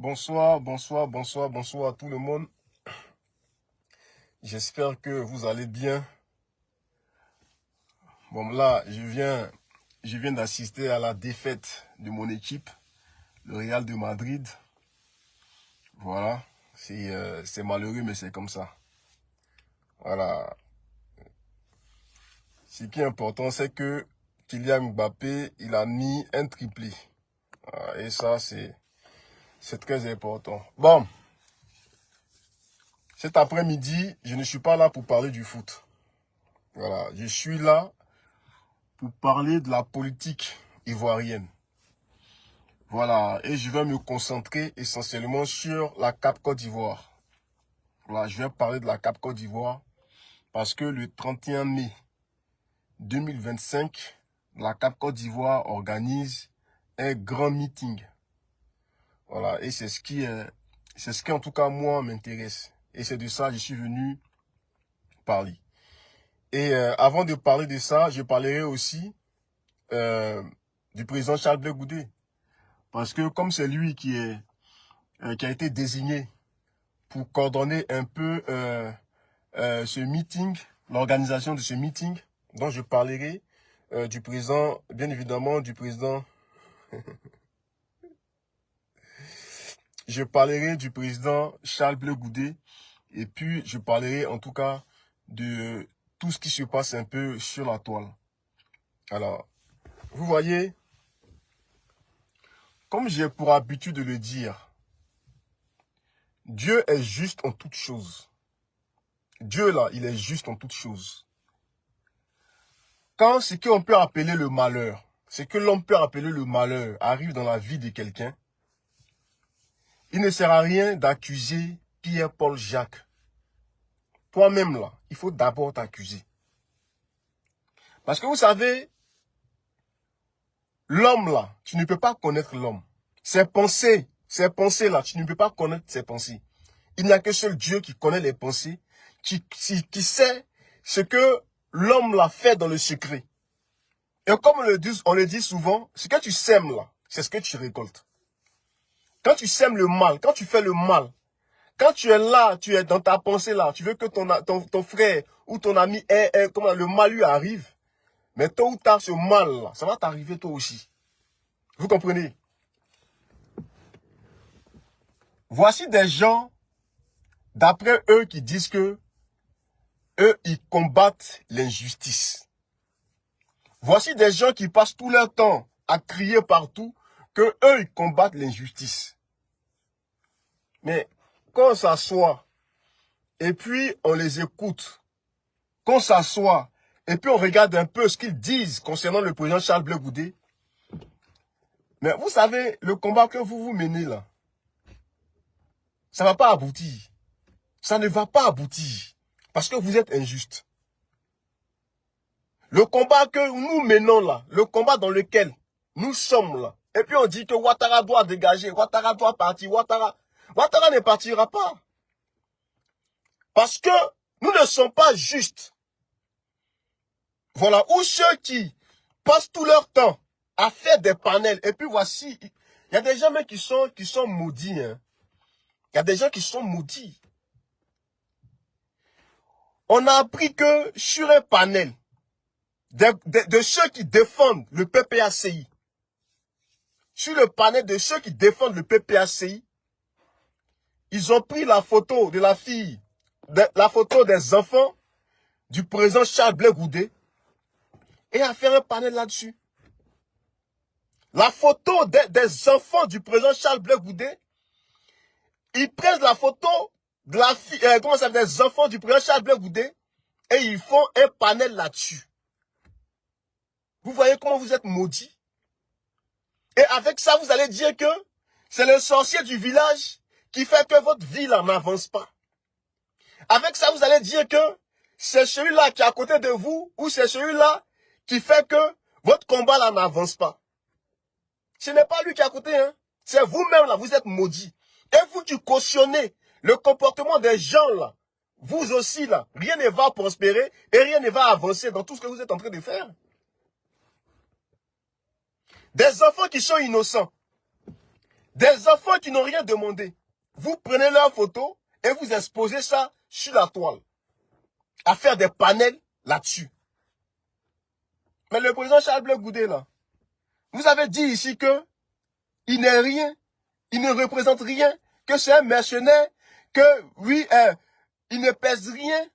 Bonsoir à tout le monde. J'espère que vous allez bien. Bon, là, je viens d'assister à la défaite de mon équipe, le Real de Madrid. Voilà, c'est malheureux, mais c'est comme ça. Voilà. Ce qui est important, c'est que Kylian Mbappé, il a mis un triplé. Voilà, et ça, c'est très important. Bon. Cet après-midi, je ne suis pas là pour parler du foot. Voilà, je suis là pour parler de la politique ivoirienne. Voilà, et je vais me concentrer essentiellement sur la CAP Côte d'Ivoire. Voilà, je vais parler de la CAP Côte d'Ivoire parce que le 31 mai 2025, la CAP Côte d'Ivoire organise un grand meeting. Voilà, et c'est ce qui en tout cas moi m'intéresse. Et c'est de ça que je suis venu parler. Et avant de parler de ça, je parlerai aussi du président Charles Blé Goudé. Parce que comme c'est lui qui a été désigné pour coordonner un peu ce meeting, l'organisation de ce meeting, dont je parlerai du président, bien évidemment du président, je parlerai du président Charles Blé Goudé, et puis je parlerai en tout cas de tout ce qui se passe un peu sur la toile. Alors, vous voyez, comme j'ai pour habitude de le dire, Dieu est juste en toutes choses. Dieu là, il est juste en toutes choses. Quand ce qu'on peut appeler le malheur, ce que l'on peut appeler le malheur arrive dans la vie de quelqu'un, il ne sert à rien d'accuser Pierre, Paul, Jacques. Toi-même là, il faut d'abord t'accuser. Parce que vous savez, l'homme là, tu ne peux pas connaître l'homme. Ses pensées là, tu ne peux pas connaître ses pensées. Il n'y a que seul Dieu qui connaît les pensées, qui sait ce que l'homme l'a fait dans le secret. Et comme on le dit souvent, ce que tu sèmes là, c'est ce que tu récoltes. Quand tu sèmes le mal, quand tu fais le mal, quand tu es là, tu es dans ta pensée là, tu veux que ton frère ou ton ami comment le mal lui arrive, mais tôt ou tard ce mal là, ça va t'arriver toi aussi. Vous comprenez? Voici des gens, d'après eux, qui disent que eux, ils combattent l'injustice. Voici des gens qui passent tout leur temps à crier partout que eux, ils combattent l'injustice. Mais quand on s'assoit et puis on les écoute, qu'on s'assoit et puis on regarde un peu ce qu'ils disent concernant le président Charles Blé Goudé, mais vous savez, le combat que vous menez là, ça ne va pas aboutir. Ça ne va pas aboutir parce que vous êtes injuste. Le combat que nous menons là, le combat dans lequel nous sommes là, et puis on dit que Ouattara doit dégager, Ouattara doit partir, Ouattara ne partira pas. Parce que nous ne sommes pas justes. Voilà, ou ceux qui passent tout leur temps à faire des panels, et puis voici, il y a des gens qui sont maudits. Hein. Il y a des gens qui sont maudits. On a appris que sur un panel, de ceux qui défendent le PPACI, sur le panel de ceux qui défendent le PPACI, ils ont pris la photo de la fille, la photo des enfants du président Charles Blé Goudé et a fait un panel là-dessus. La photo des enfants du président Charles Blé Goudé, ils prennent la photo de la fille, des enfants du président Charles Blé Goudé et ils font un panel là-dessus. Vous voyez comment vous êtes maudits? Et avec ça, vous allez dire que c'est le sorcier du village qui fait que votre vie n'avance pas. Avec ça, vous allez dire que c'est celui-là qui est à côté de vous ou c'est celui-là qui fait que votre combat là n'avance pas. Ce n'est pas lui qui est à côté, hein. C'est vous-même là, vous êtes maudits. Et vous qui cautionnez le comportement des gens là, vous aussi là, rien ne va prospérer et rien ne va avancer dans tout ce que vous êtes en train de faire. Des enfants qui sont innocents. Des enfants qui n'ont rien demandé. Vous prenez leur photo et vous exposez ça sur la toile. À faire des panels là-dessus. Mais le président Charles Blé Goudé, là, vous avez dit ici que il n'est rien, il ne représente rien, que c'est un mercenaire, que oui, il ne pèse rien,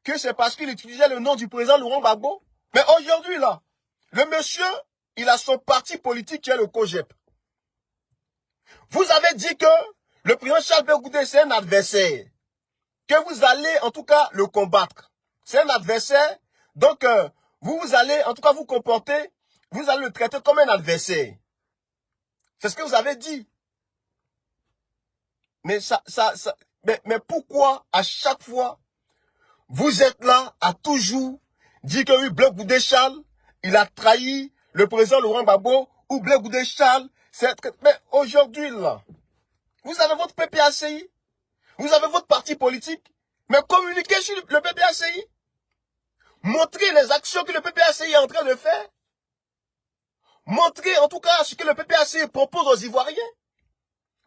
que c'est parce qu'il utilisait le nom du président Laurent Gbagbo. Mais aujourd'hui, là, le monsieur, il a son parti politique qui est le COJEP. Vous avez dit que le président Charles Blé Goudé, c'est un adversaire, que vous allez en tout cas le combattre. C'est un adversaire, donc vous allez en tout cas vous comporter, vous allez le traiter comme un adversaire. C'est ce que vous avez dit. Mais mais pourquoi à chaque fois vous êtes là à toujours dire que oui, Blé Goudé Charles, il a trahi le président Laurent Gbagbo, ou Blé Goudé Charles, mais aujourd'hui là, vous avez votre PPACI, vous avez votre parti politique, mais communiquez sur le PPACI. Montrez les actions que le PPACI est en train de faire. Montrez en tout cas ce que le PPACI propose aux Ivoiriens.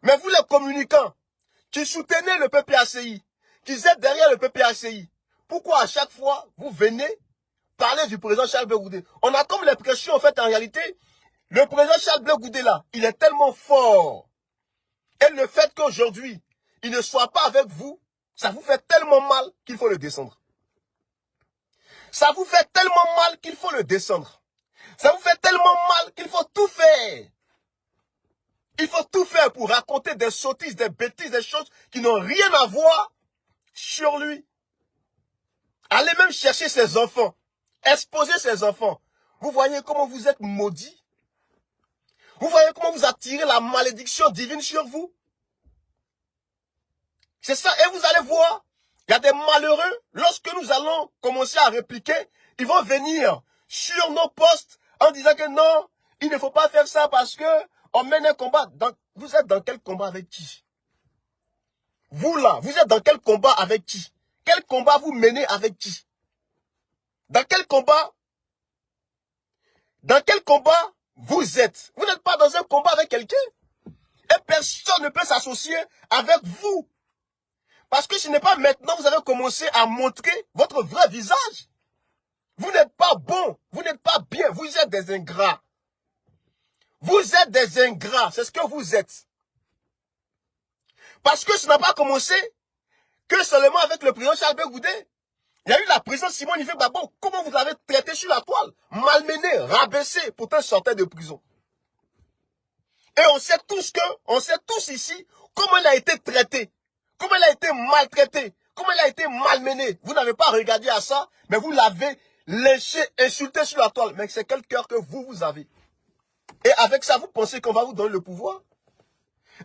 Mais vous les communicants, qui soutenez le PPACI, qui êtes derrière le PPACI, pourquoi à chaque fois vous venez parler du président Charles Blé Goudé? On a comme l'impression en fait en réalité, le président Charles Blé Goudé là, il est tellement fort. Et le fait qu'aujourd'hui, il ne soit pas avec vous, ça vous fait tellement mal qu'il faut le descendre. Ça vous fait tellement mal qu'il faut le descendre. Ça vous fait tellement mal qu'il faut tout faire. Il faut tout faire pour raconter des sottises, des bêtises, des choses qui n'ont rien à voir sur lui. Allez même chercher ses enfants. Exposer ses enfants. Vous voyez comment vous êtes maudits? Vous voyez comment vous attirez la malédiction divine sur vous? C'est ça. Et vous allez voir, il y a des malheureux, lorsque nous allons commencer à répliquer, ils vont venir sur nos postes en disant que non, il ne faut pas faire ça parce que on mène un combat. Vous êtes dans quel combat avec qui? Vous là, vous êtes dans quel combat avec qui? Quel combat vous menez avec qui? Dans quel combat? Dans quel combat vous êtes? Vous n'êtes pas dans un combat avec quelqu'un. Et personne ne peut s'associer avec vous. Parce que ce n'est pas maintenant que vous avez commencé à montrer votre vrai visage. Vous n'êtes pas bon, vous n'êtes pas bien, vous êtes des ingrats. Vous êtes des ingrats, c'est ce que vous êtes. Parce que ce n'a pas commencé que seulement avec le président Charles Blé Goudé. Il y a eu la présidente Simone Ife Gbagbo. Comment vous l'avez traité sur la toile? Malmené, rabaissé, pourtant sortait de prison. Et on sait tous ici comment il a été traité. Comment il a été maltraité. Comment il a été malmené. Vous n'avez pas regardé à ça, mais vous l'avez léché, insulté sur la toile. Mais c'est quel cœur que vous avez? Et avec ça, vous pensez qu'on va vous donner le pouvoir?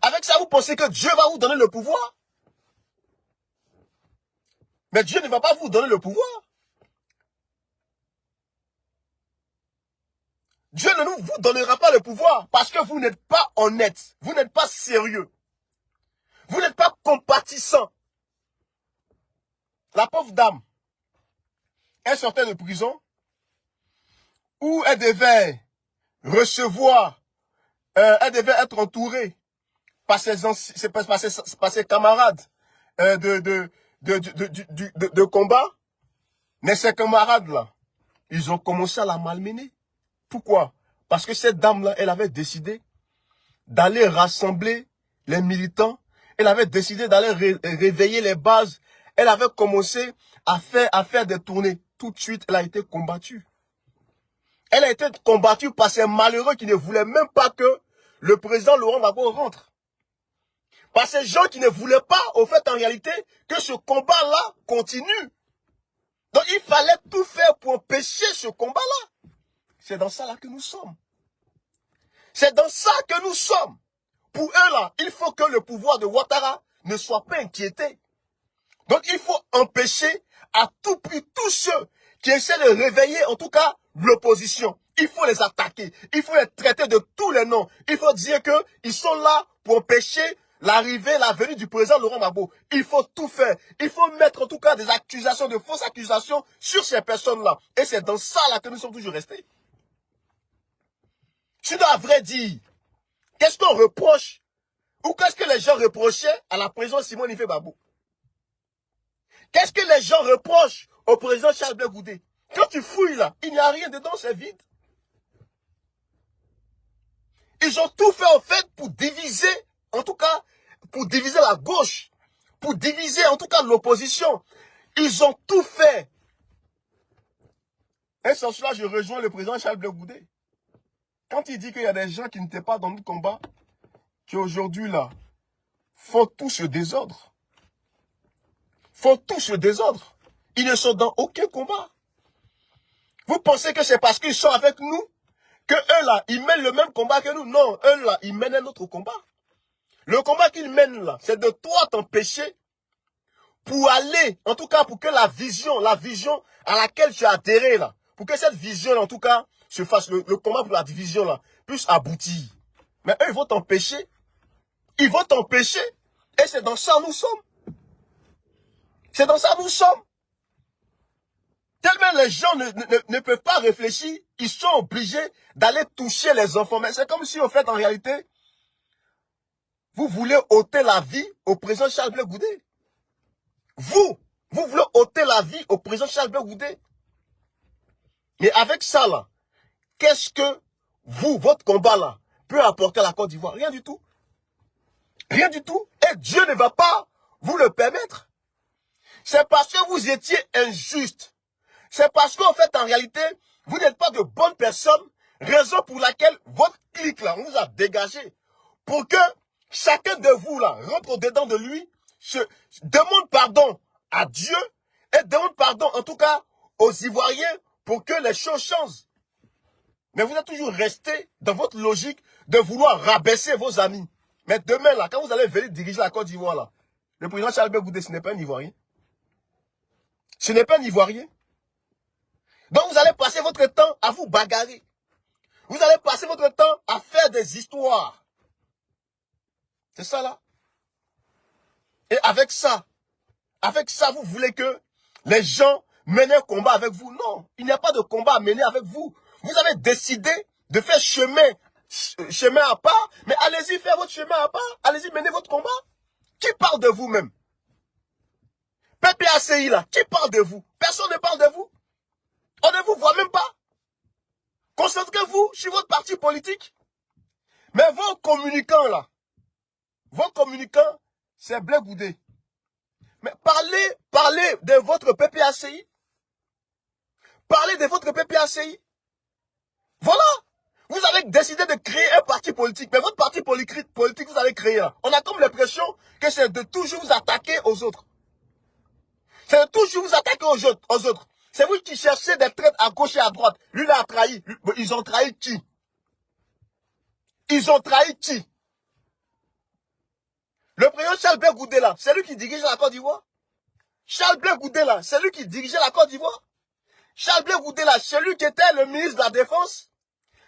Avec ça, vous pensez que Dieu va vous donner le pouvoir? Mais Dieu ne va pas vous donner le pouvoir. Dieu ne vous donnera pas le pouvoir parce que vous n'êtes pas honnête. Vous n'êtes pas sérieux. Vous n'êtes pas compatissant. La pauvre dame, elle sortait de prison où elle devait recevoir, elle devait être entourée par ses camarades de combat. Mais ces camarades-là, ils ont commencé à la malmener. Pourquoi? Parce que cette dame-là, elle avait décidé d'aller rassembler les militants. Elle avait décidé d'aller réveiller les bases. Elle avait commencé à faire des tournées. Tout de suite, elle a été combattue. Elle a été combattue par ces malheureux qui ne voulaient même pas que le président Laurent Gbagbo rentre. Par ces gens qui ne voulaient pas, au fait, en réalité, que ce combat-là continue. Donc, il fallait tout faire pour empêcher ce combat-là. C'est dans ça là que nous sommes. C'est dans ça que nous sommes. Pour eux là, il faut que le pouvoir de Ouattara ne soit pas inquiété. Donc il faut empêcher à tout prix tous ceux qui essaient de réveiller en tout cas l'opposition. Il faut les attaquer. Il faut les traiter de tous les noms. Il faut dire qu'ils sont là pour empêcher l'arrivée, la venue du président Laurent Gbagbo. Il faut tout faire. Il faut mettre en tout cas des accusations, de fausses accusations sur ces personnes-là. Et c'est dans ça là que nous sommes toujours restés. Je dois à vrai dire, qu'est-ce qu'on reproche Ou qu'est-ce que les gens reprochaient à la présidente Simone Ife Babou? Qu'est-ce que les gens reprochent au président Charles Blé Goudé? Quand tu fouilles là, il n'y a rien dedans, c'est vide. Ils ont tout fait en fait pour diviser, en tout cas, pour diviser la gauche, pour diviser en tout cas l'opposition. Ils ont tout fait. Et sur cela, je rejoins le président Charles Blé Goudé. Quand il dit qu'il y a des gens qui n'étaient pas dans le combat, qui aujourd'hui là, font tout ce désordre. Font tout ce désordre. Ils ne sont dans aucun combat. Vous pensez que c'est parce qu'ils sont avec nous que eux là, ils mènent le même combat que nous? Non, eux là, ils mènent un autre combat. Le combat qu'ils mènent là, c'est de toi t'empêcher pour aller, en tout cas pour que la vision à laquelle tu as adhéré là, pour que cette vision là, en tout cas, se fasse, le combat pour la division là, puisse aboutir. Mais eux, ils vont t'empêcher. Ils vont t'empêcher. Et c'est dans ça nous sommes. C'est dans ça nous sommes. Tellement les gens ne peuvent pas réfléchir, ils sont obligés d'aller toucher les enfants. Mais c'est comme si, en fait, en réalité, vous voulez ôter la vie au président Charles Blé Goudé. Vous voulez ôter la vie au président Charles Blé Goudé. Mais avec ça, là, qu'est-ce que votre combat, là, peut apporter à la Côte d'Ivoire? Rien du tout. Rien du tout. Et Dieu ne va pas vous le permettre. C'est parce que vous étiez injuste. C'est parce qu'en fait, en réalité, vous n'êtes pas de bonnes personnes, raison pour laquelle votre clique là, on vous a dégagé. Pour que chacun de vous là, rentre au-dedans de lui, se demande pardon à Dieu et demande pardon en tout cas aux Ivoiriens pour que les choses changent. Mais vous êtes toujours resté dans votre logique de vouloir rabaisser vos amis. Mais demain là, quand vous allez venir diriger la Côte d'Ivoire là, le président Charles Blé Goudé, ce n'est pas un Ivoirien. Ce n'est pas un Ivoirien. Donc vous allez passer votre temps à vous bagarrer. Vous allez passer votre temps à faire des histoires. C'est ça là. Et avec ça, vous voulez que les gens mènent un combat avec vous. Non, il n'y a pas de combat à mener avec vous. Vous avez décidé de faire chemin à part, mais allez-y faire votre chemin à part. Allez-y mener votre combat. Qui parle de vous-même? PPACI là, qui parle de vous? Personne ne parle de vous. On ne vous voit même pas. Concentrez-vous sur votre parti politique. Mais vos communicants là, c'est Blé Goudé. Mais parlez de votre PPACI. Parlez de votre PPACI. Voilà. Vous avez décidé de créer un parti politique. Mais votre parti politique, vous allez créer là. On a comme l'impression que c'est de toujours vous attaquer aux autres. C'est de toujours vous attaquer aux autres. C'est vous qui cherchez des traites à gauche et à droite. Lui, il a trahi. Ils ont trahi qui? Ils ont trahi qui? Le président Charles Blé Goudé là, c'est lui qui dirige la Côte d'Ivoire. Charles Blé Goudé là, c'est lui qui dirigeait la Côte d'Ivoire. Charles Blé Goudé là, c'est lui qui était le ministre de la Défense.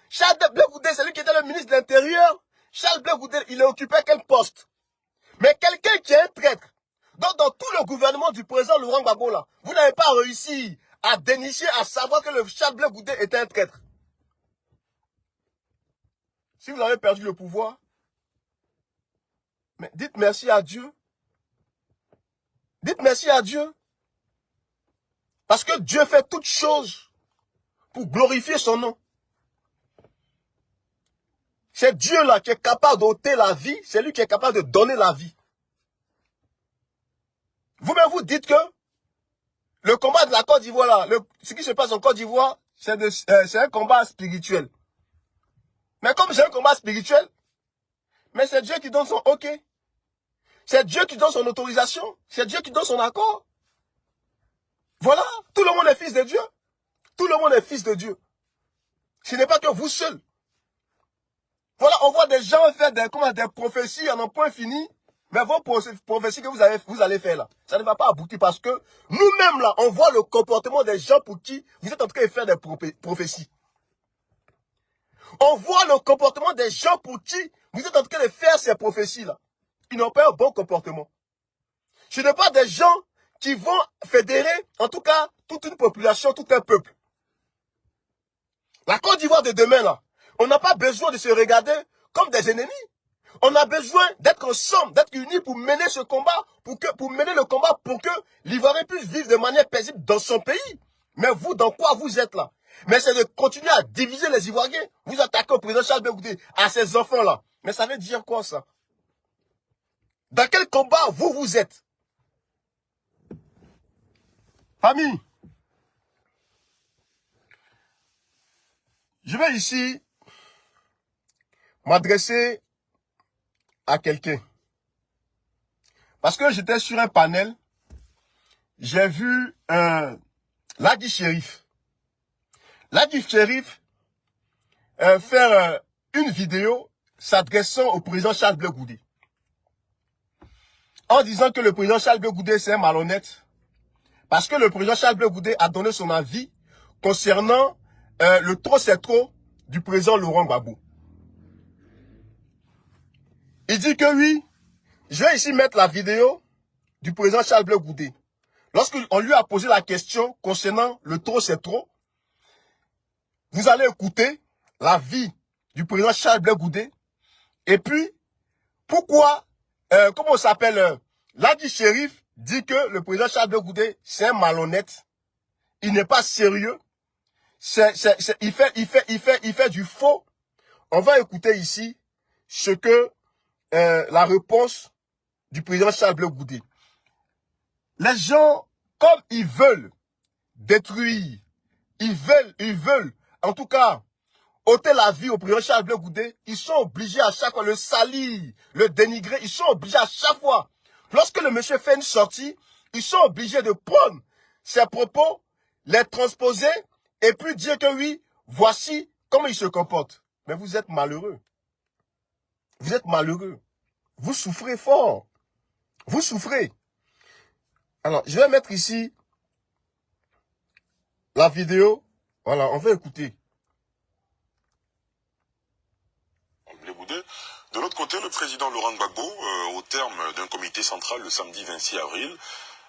Charles Blé Goudé, c'est lui qui était le ministre de l'Intérieur. Charles Blé Goudé, il occupait quel poste? Mais quelqu'un qui est un traître. Donc dans tout le gouvernement du président Laurent Gbagbo là, vous n'avez pas réussi à dénicher, à savoir que le Charles Blé Goudé était un traître. Si vous avez perdu le pouvoir, mais dites merci à Dieu. Dites merci à Dieu. Parce que Dieu fait toutes choses pour glorifier son nom. C'est Dieu là qui est capable d'ôter la vie, c'est lui qui est capable de donner la vie. Vous-même vous dites que le combat de la Côte d'Ivoire là, ce qui se passe en Côte d'Ivoire, c'est un combat spirituel. Mais comme c'est un combat spirituel, mais c'est Dieu qui donne son OK. C'est Dieu qui donne son autorisation. C'est Dieu qui donne son accord. Voilà, tout le monde est fils de Dieu. Tout le monde est fils de Dieu. Ce n'est pas que vous seuls. Voilà, on voit des gens faire des prophéties en un point fini. Mais vos prophéties que vous allez faire là, ça ne va pas aboutir parce que nous-mêmes là, on voit le comportement des gens pour qui vous êtes en train de faire des prophéties. On voit le comportement des gens pour qui vous êtes en train de faire ces prophéties-là. Ils n'ont pas un bon comportement. Ce n'est pas des gens qui vont fédérer, en tout cas, toute une population, tout un peuple. La Côte d'Ivoire de demain, là, on n'a pas besoin de se regarder comme des ennemis. On a besoin d'être ensemble, d'être unis pour mener ce combat, pour mener le combat pour que l'Ivoirien puisse vivre de manière paisible dans son pays. Mais vous, dans quoi vous êtes là? Mais c'est de continuer à diviser les Ivoiriens. Vous attaquez au président Charles Blé Goudé, à ces enfants-là. Mais ça veut dire quoi, ça? Dans quel combat vous êtes? Famille, je vais ici m'adresser à quelqu'un. Parce que j'étais sur un panel, j'ai vu Ladi Chérif. Ladi Chérif faire une vidéo s'adressant au président Charles Blé Goudé. En disant que le président Charles Blé Goudé c'est un malhonnête. Parce que le président Charles Blé Goudé a donné son avis concernant le trop c'est trop du président Laurent Gbagbo. Il dit que oui, je vais ici mettre la vidéo du président Charles Blé Goudé. Lorsqu'on lui a posé la question concernant le trop c'est trop, vous allez écouter l'avis du président Charles Blé Goudé. Et puis, pourquoi, comment on s'appelle, Ladi Chérif dit que le président Charles Blé Goudé, c'est un malhonnête. Il n'est pas sérieux. Il fait du faux. On va écouter ici ce que la réponse du président Charles Blé Goudé. Les gens, comme ils veulent détruire, ils veulent, en tout cas, ôter la vie au président Charles Blé Goudé, ils sont obligés à chaque fois le salir, le dénigrer, ils sont obligés à chaque fois. Lorsque le monsieur fait une sortie, ils sont obligés de prendre ses propos, les transposer et puis dire que oui, voici comment il se comporte. Mais vous êtes malheureux. Vous êtes malheureux. Vous souffrez fort. Vous souffrez. Alors, je vais mettre ici la vidéo. Voilà, on va écouter. De l'autre côté, le président Laurent Gbagbo, au terme d'un comité central le samedi 26 avril,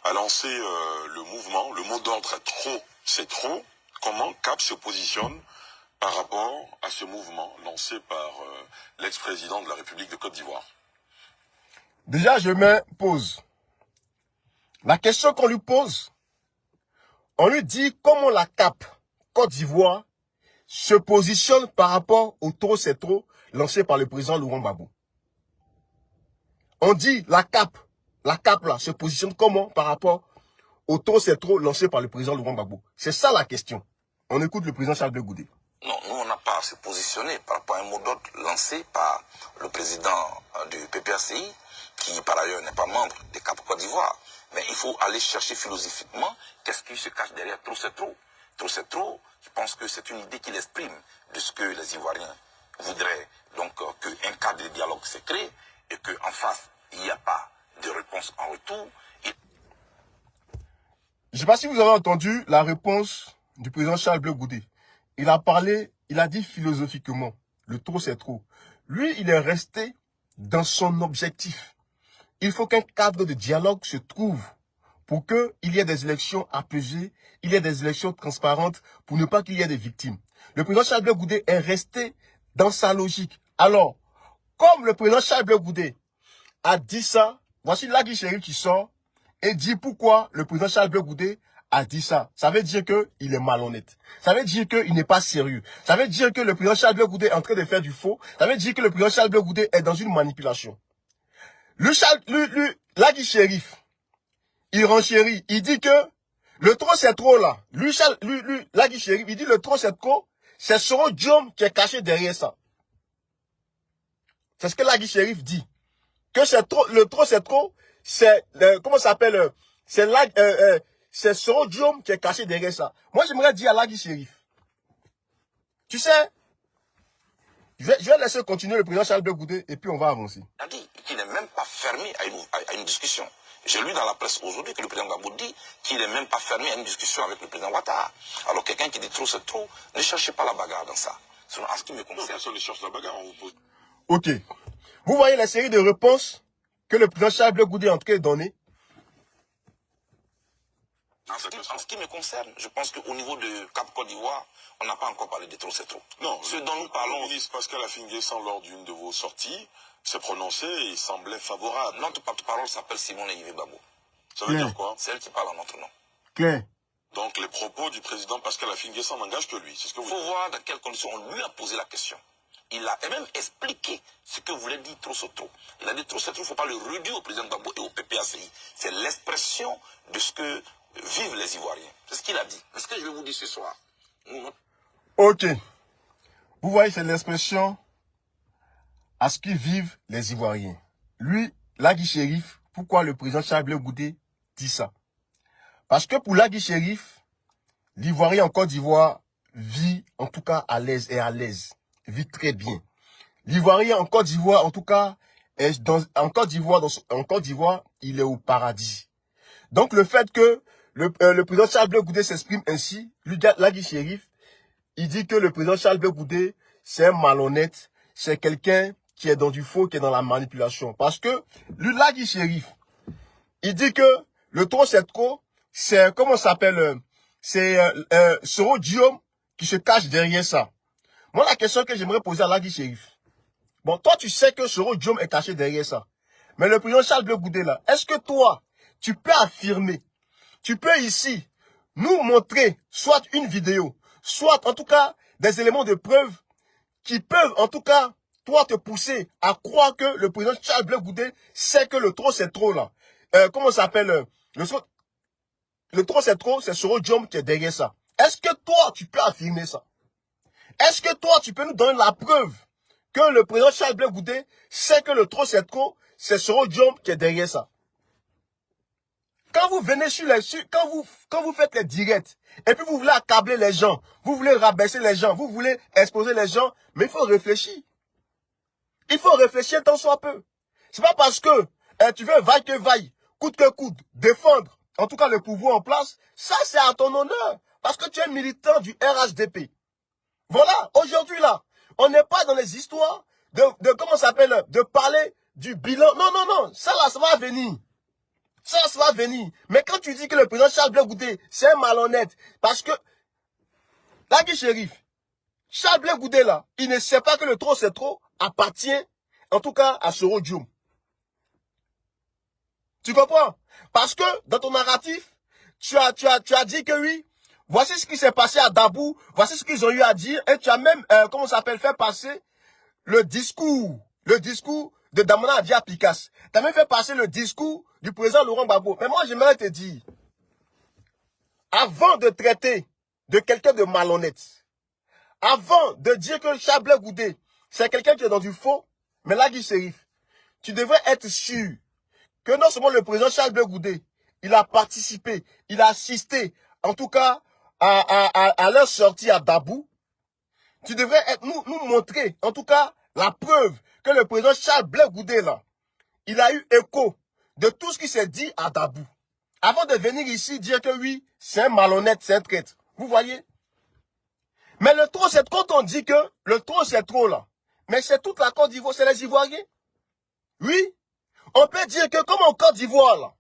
a lancé le mouvement, le mot d'ordre trop, c'est trop. Comment CAP se positionne par rapport à ce mouvement lancé par l'ex-président de la République de Côte d'Ivoire? Déjà, je mets pause. La question qu'on lui pose, on lui dit comment la CAP Côte d'Ivoire se positionne par rapport au trop c'est trop lancé par le président Laurent Gbagbo. On dit la CAP là, se positionne comment par rapport au trop c'est trop lancé par le président Laurent Gbagbo. C'est ça la question. On écoute le président Charles Blé Goudé. Non, nous on n'a pas à se positionner par rapport à un mot d'ordre lancé par le président du PPACI, qui par ailleurs n'est pas membre des CAP Côte d'Ivoire. Mais il faut aller chercher philosophiquement qu'est-ce qui se cache derrière trop c'est trop. Trop c'est trop, je pense que c'est une idée qu'il exprime de ce que les Ivoiriens voudraient. Donc qu'un cadre de dialogue se crée et qu'en face, il n'y a pas de réponse en retour. Je ne sais pas si vous avez entendu la réponse du président Charles Blé Goudé. Il a parlé, il a dit philosophiquement, le trop c'est trop. Lui, il est resté dans son objectif. Il faut qu'un cadre de dialogue se trouve pour qu'il y ait des élections apaisées, il y ait des élections transparentes, pour ne pas qu'il y ait des victimes. Le président Charles Blé Goudé est resté dans sa logique. Alors, comme le président Charles Blé Goudé a dit ça, voici Ladi Chérif qui sort et dit pourquoi le président Charles Blé Goudé a dit ça. Ça veut dire qu'il est malhonnête. Ça veut dire qu'il n'est pas sérieux. Ça veut dire que le président Charles Blé Goudé est en train de faire du faux. Ça veut dire que le président Charles Blé Goudé est dans une manipulation. Ladi Chérif, il renchérit. Il dit que le trop c'est trop là. Ladi Chérif, il dit le trop c'est trop. C'est Soro Diom qui est caché derrière ça. C'est ce que Ladi Chérif dit. Que c'est trop, le trop c'est trop. C'est, comment ça s'appelle, c'est Soro Diom qui est caché derrière ça. Moi, j'aimerais dire à Ladi Chérif. Tu sais, je vais laisser continuer le président Charles Blé Goudé et puis on va avancer. Il a dit qu'il n'est même pas fermé à une discussion. J'ai lu dans la presse aujourd'hui que le président Gbagbo dit qu'il n'est même pas fermé à une discussion avec le président Ouattara. Alors quelqu'un qui dit trop c'est trop, ne cherchez pas la bagarre dans ça. En ce qui me concerne. Personne ne cherche la bagarre, on vous pose. Ok. Vous voyez la série de réponses que le président Charles Blé Goudé est en train de donner. En ce qui me concerne, je pense qu'au niveau de Cap Côte d'Ivoire, on n'a pas encore parlé de trop c'est trop. Non, ce dont nous parlons. Le ministre Pascal Affinguessan, lors d'une de vos sorties, s'est prononcée et il semblait favorable. Notre porte-parole s'appelle Simone Yves Gbagbo. Ça veut dire quoi? C'est elle qui parle en notre nom. Claire. Donc les propos du président Pascal Affi N'Guessan n'engagent que lui. C'est ce que Il vous faut dites. voir dans quelles conditions on lui a posé la question. Il a même expliqué ce que voulait dire trop c'est trop. Il a dit trop c'est trop, il ne faut pas le redire au président Gbagbo et au PPACI. C'est l'expression de ce que vivent les Ivoiriens. C'est ce qu'il a dit. C'est ce que je vais vous dire ce soir. Ok. Vous voyez, c'est l'expression à ce qu'ils vivent les Ivoiriens. Lui, Lagui Chérif, pourquoi le président Charles Blé Goudé dit ça? Parce que pour Lagui Chérif, l'Ivoirien en Côte d'Ivoire vit en tout cas à l'aise et à l'aise. Vit très bien. L'Ivoirien en Côte d'Ivoire, en tout cas, en Côte d'Ivoire, il est au paradis. Donc le fait que le président Charles Blé Goudé s'exprime ainsi, lui, Lagui Chérif, il dit que le président Charles Blé Goudé, c'est un malhonnête, c'est quelqu'un qui est dans du faux, qui est dans la manipulation. Parce que lui, Lagui Chérif, il dit que le trop c'est trop, c'est, comment ça s'appelle, c'est Soro Diom qui se cache derrière ça. Moi, la question que j'aimerais poser à Lagui Chérif, bon, toi, tu sais que Soro Diom est caché derrière ça. Mais le président Charles Blé Goudé, là, est-ce que toi, tu peux affirmer, tu peux ici nous montrer soit une vidéo, soit en tout cas des éléments de preuve qui peuvent en tout cas, toi, te pousser à croire que le président Charles Blé Goudé sait que le trop c'est trop là. Comment ça s'appelle le trop c'est trop, c'est Soro Diom qui est derrière ça. Est-ce que toi, tu peux affirmer ça? Est-ce que toi, tu peux nous donner la preuve que le président Charles Blé Goudé sait que le trop c'est trop, c'est Soro Diom qui est derrière ça? Quand vous venez quand vous faites les directs, et puis vous voulez accabler les gens, vous voulez rabaisser les gens, vous voulez exposer les gens, mais il faut réfléchir. Il faut réfléchir tant soit peu. C'est pas parce que tu veux vaille que vaille, coûte que coûte, défendre, en tout cas le pouvoir en place, ça c'est à ton honneur, parce que tu es militant du RHDP. Voilà, aujourd'hui là, on n'est pas dans les histoires de comment ça s'appelle, de parler du bilan. Non, non, non, ça là, ça va venir. Ça va venir. Mais quand tu dis que le président Charles Blé Goudé, c'est un malhonnête, parce que, Lagui Chérif, Charles Blé Goudé là, il ne sait pas que le trop c'est trop appartient, en tout cas, à Soro Diom. Tu comprends? Parce que, dans ton narratif, tu as dit que oui, voici ce qui s'est passé à Dabou, voici ce qu'ils ont eu à dire, et tu as même, comment ça s'appelle, fait passer le discours de Damona Adja Picasse. Tu as même fait passer le discours du président Laurent Gbagbo. Mais moi, j'aimerais te dire, avant de traiter de quelqu'un de malhonnête, avant de dire que Charles Blé Goudé, c'est quelqu'un qui est dans du faux, mais Lagui Chérif, tu devrais être sûr que non seulement le président Charles Blé Goudé, il a participé, il a assisté, en tout cas, à leur sortie à Dabou, tu devrais nous montrer, en tout cas, la preuve que le président Charles Blé Goudé, là, il a eu écho de tout ce qui s'est dit à Dabou. Avant de venir ici dire que oui, c'est un malhonnête, c'est un traître. Vous voyez? Mais le trop, c'est quand on dit que le trop, c'est trop, là. Mais c'est toute la Côte d'Ivoire, c'est les Ivoiriens. Oui. On peut dire que comme en Côte d'Ivoire, là,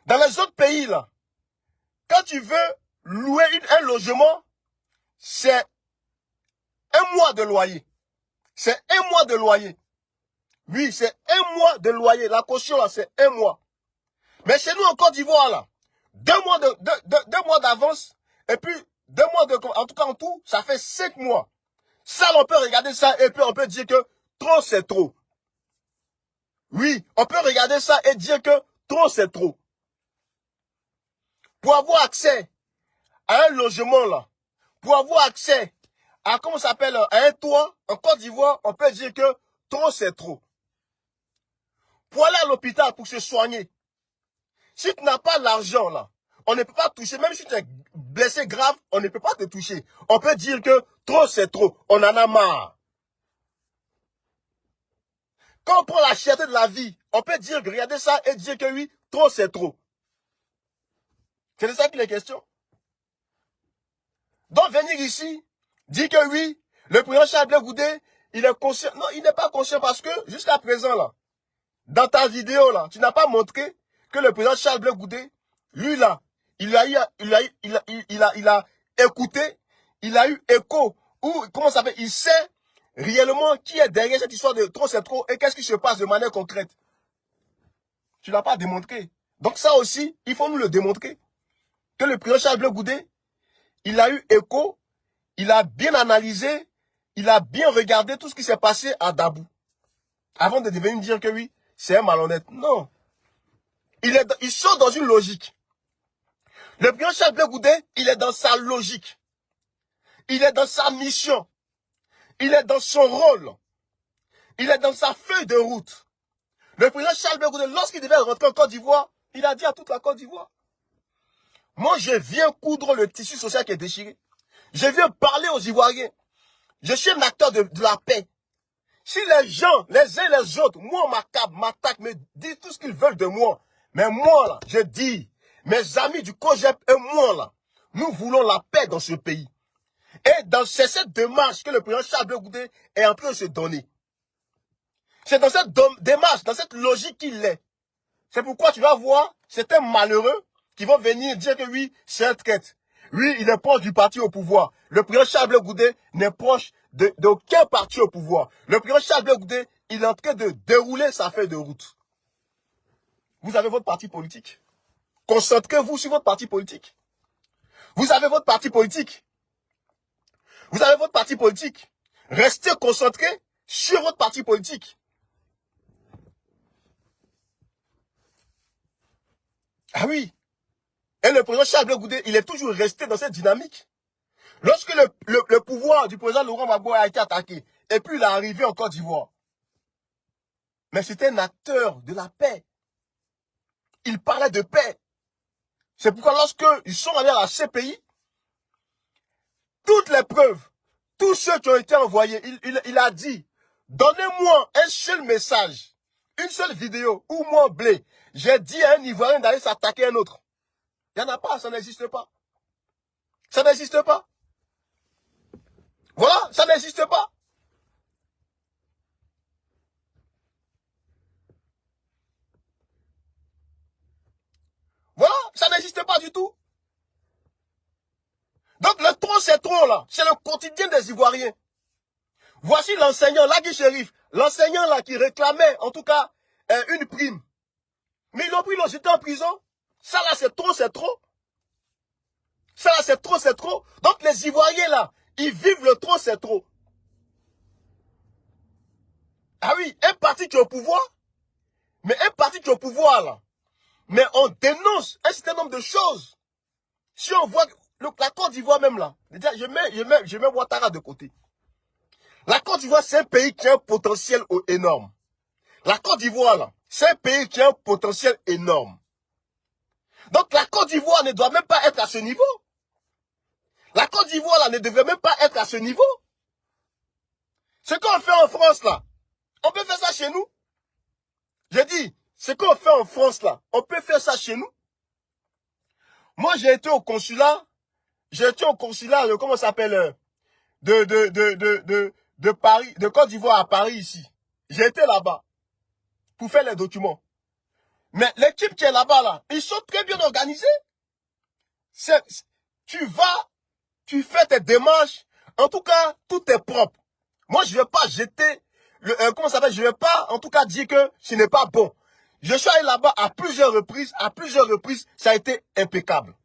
dans les autres pays, là, quand tu veux louer un logement, c'est un mois de loyer. C'est un mois de loyer. Oui, c'est un mois de loyer. La caution, là, c'est un mois. Mais chez nous, en Côte d'Ivoire, là, 2 mois d'avance, et puis 2 mois de... En tout cas, en tout, ça fait 5 mois. Ça, on peut regarder ça, et puis on peut dire que trop, c'est trop. Oui, on peut regarder ça et dire que trop, c'est trop. Pour avoir accès à un logement, là, pour avoir accès à, comment ça s'appelle, à un toit, en Côte d'Ivoire, on peut dire que trop, c'est trop. Pour aller à l'hôpital, pour se soigner, si tu n'as pas l'argent, là, on ne peut pas toucher. Même si tu es blessé grave, on ne peut pas te toucher. On peut dire que trop, c'est trop. On en a marre. Quand on prend la cherté de la vie, on peut dire, regardez ça et dire que oui, trop, c'est trop. C'est de ça qu'il est question. Donc, venir ici, dire que oui, le président Charles Blé Goudé, il est conscient. Non, il n'est pas conscient parce que, jusqu'à présent, là, dans ta vidéo, là, tu n'as pas montré que le président Charles Blé Goudé, lui, là, il a écouté, il a eu écho, ou, comment ça s'appelle, il sait réellement qui est derrière cette histoire de trop c'est trop et qu'est-ce qui se passe de manière concrète. Tu ne l'as pas démontré. Donc ça aussi, il faut nous le démontrer. Que le président Charles Blé Goudé, il a eu écho, il a bien analysé, il a bien regardé tout ce qui s'est passé à Dabou. Avant de devenir dire que oui, c'est un malhonnête. Non. Il sort dans une logique. Le président Charles Blé Goudé, il est dans sa logique. Il est dans sa mission. Il est dans son rôle. Il est dans sa feuille de route. Le président Charles Blé Goudé, lorsqu'il devait rentrer en Côte d'Ivoire, il a dit à toute la Côte d'Ivoire, moi je viens coudre le tissu social qui est déchiré. Je viens parler aux Ivoiriens. Je suis un acteur de la paix. Si les gens, les uns et les autres, moi, m'attaquent, me disent tout ce qu'ils veulent de moi. Mais moi, là, je dis, mes amis du COJEP et moi, là, nous voulons la paix dans ce pays. Et c'est cette démarche que le président Charles Blé Goudé est en train de se donner. C'est dans cette démarche, dans cette logique qu'il est. C'est pourquoi tu vas voir certains malheureux qui vont venir dire que oui, c'est un traître. Oui, il est proche du parti au pouvoir. Le président Charles Blé Goudé n'est proche d'aucun parti au pouvoir. Le président Charles Blé Goudé, il est en train de dérouler sa feuille de route. Vous avez votre parti politique. Concentrez-vous sur votre parti politique. Vous avez votre parti politique. Vous avez votre parti politique. Restez concentrés sur votre parti politique. Ah oui. Et le président Charles Blé Goudé, il est toujours resté dans cette dynamique. Lorsque le pouvoir du président Laurent Gbagbo a été attaqué, et puis il est arrivé en Côte d'Ivoire, mais c'était un acteur de la paix. Il parlait de paix. C'est pourquoi lorsqu'ils sont allés à la CPI, toutes les preuves, tous ceux qui ont été envoyés, il a dit, donnez-moi un seul message, une seule vidéo, où moi, Blé, j'ai dit à un Ivoirien d'aller s'attaquer à un autre. Il n'y en a pas, ça n'existe pas. Ça n'existe pas. Voilà, ça n'existe pas. Voilà, ça n'existe pas du tout. Donc le trop c'est trop là, c'est le quotidien des Ivoiriens. Voici l'enseignant, Lagui Chérif, l'enseignant là qui réclamait en tout cas une prime. Mais ils l'ont pris, ils l'ont jeté en prison. Ça là c'est trop, c'est trop. Ça là c'est trop, c'est trop. Donc les Ivoiriens là, ils vivent le trop, c'est trop. Ah oui, un parti qui est au pouvoir, mais un parti qui est au pouvoir là, mais on dénonce un certain nombre de choses. Si on voit la Côte d'Ivoire même là, déjà je mets Ouattara de côté. La Côte d'Ivoire c'est un pays qui a un potentiel énorme. La Côte d'Ivoire là, c'est un pays qui a un potentiel énorme. Donc la Côte d'Ivoire ne doit même pas être à ce niveau. La Côte d'Ivoire là ne devrait même pas être à ce niveau. Ce qu'on fait en France là, on peut faire ça chez nous. Je dis, ce qu'on fait en France là, on peut faire ça chez nous. Moi j'ai été au consulat, comment ça s'appelle, de Paris, de Côte d'Ivoire à Paris ici. J'ai été là-bas pour faire les documents. Mais l'équipe qui est là-bas là, ils sont très bien organisés. Tu fais tes démarches, en tout cas tout est propre. Moi je vais pas jeter je vais pas en tout cas dire que ce n'est pas bon. Je suis allé là-bas à plusieurs reprises, ça a été impeccable.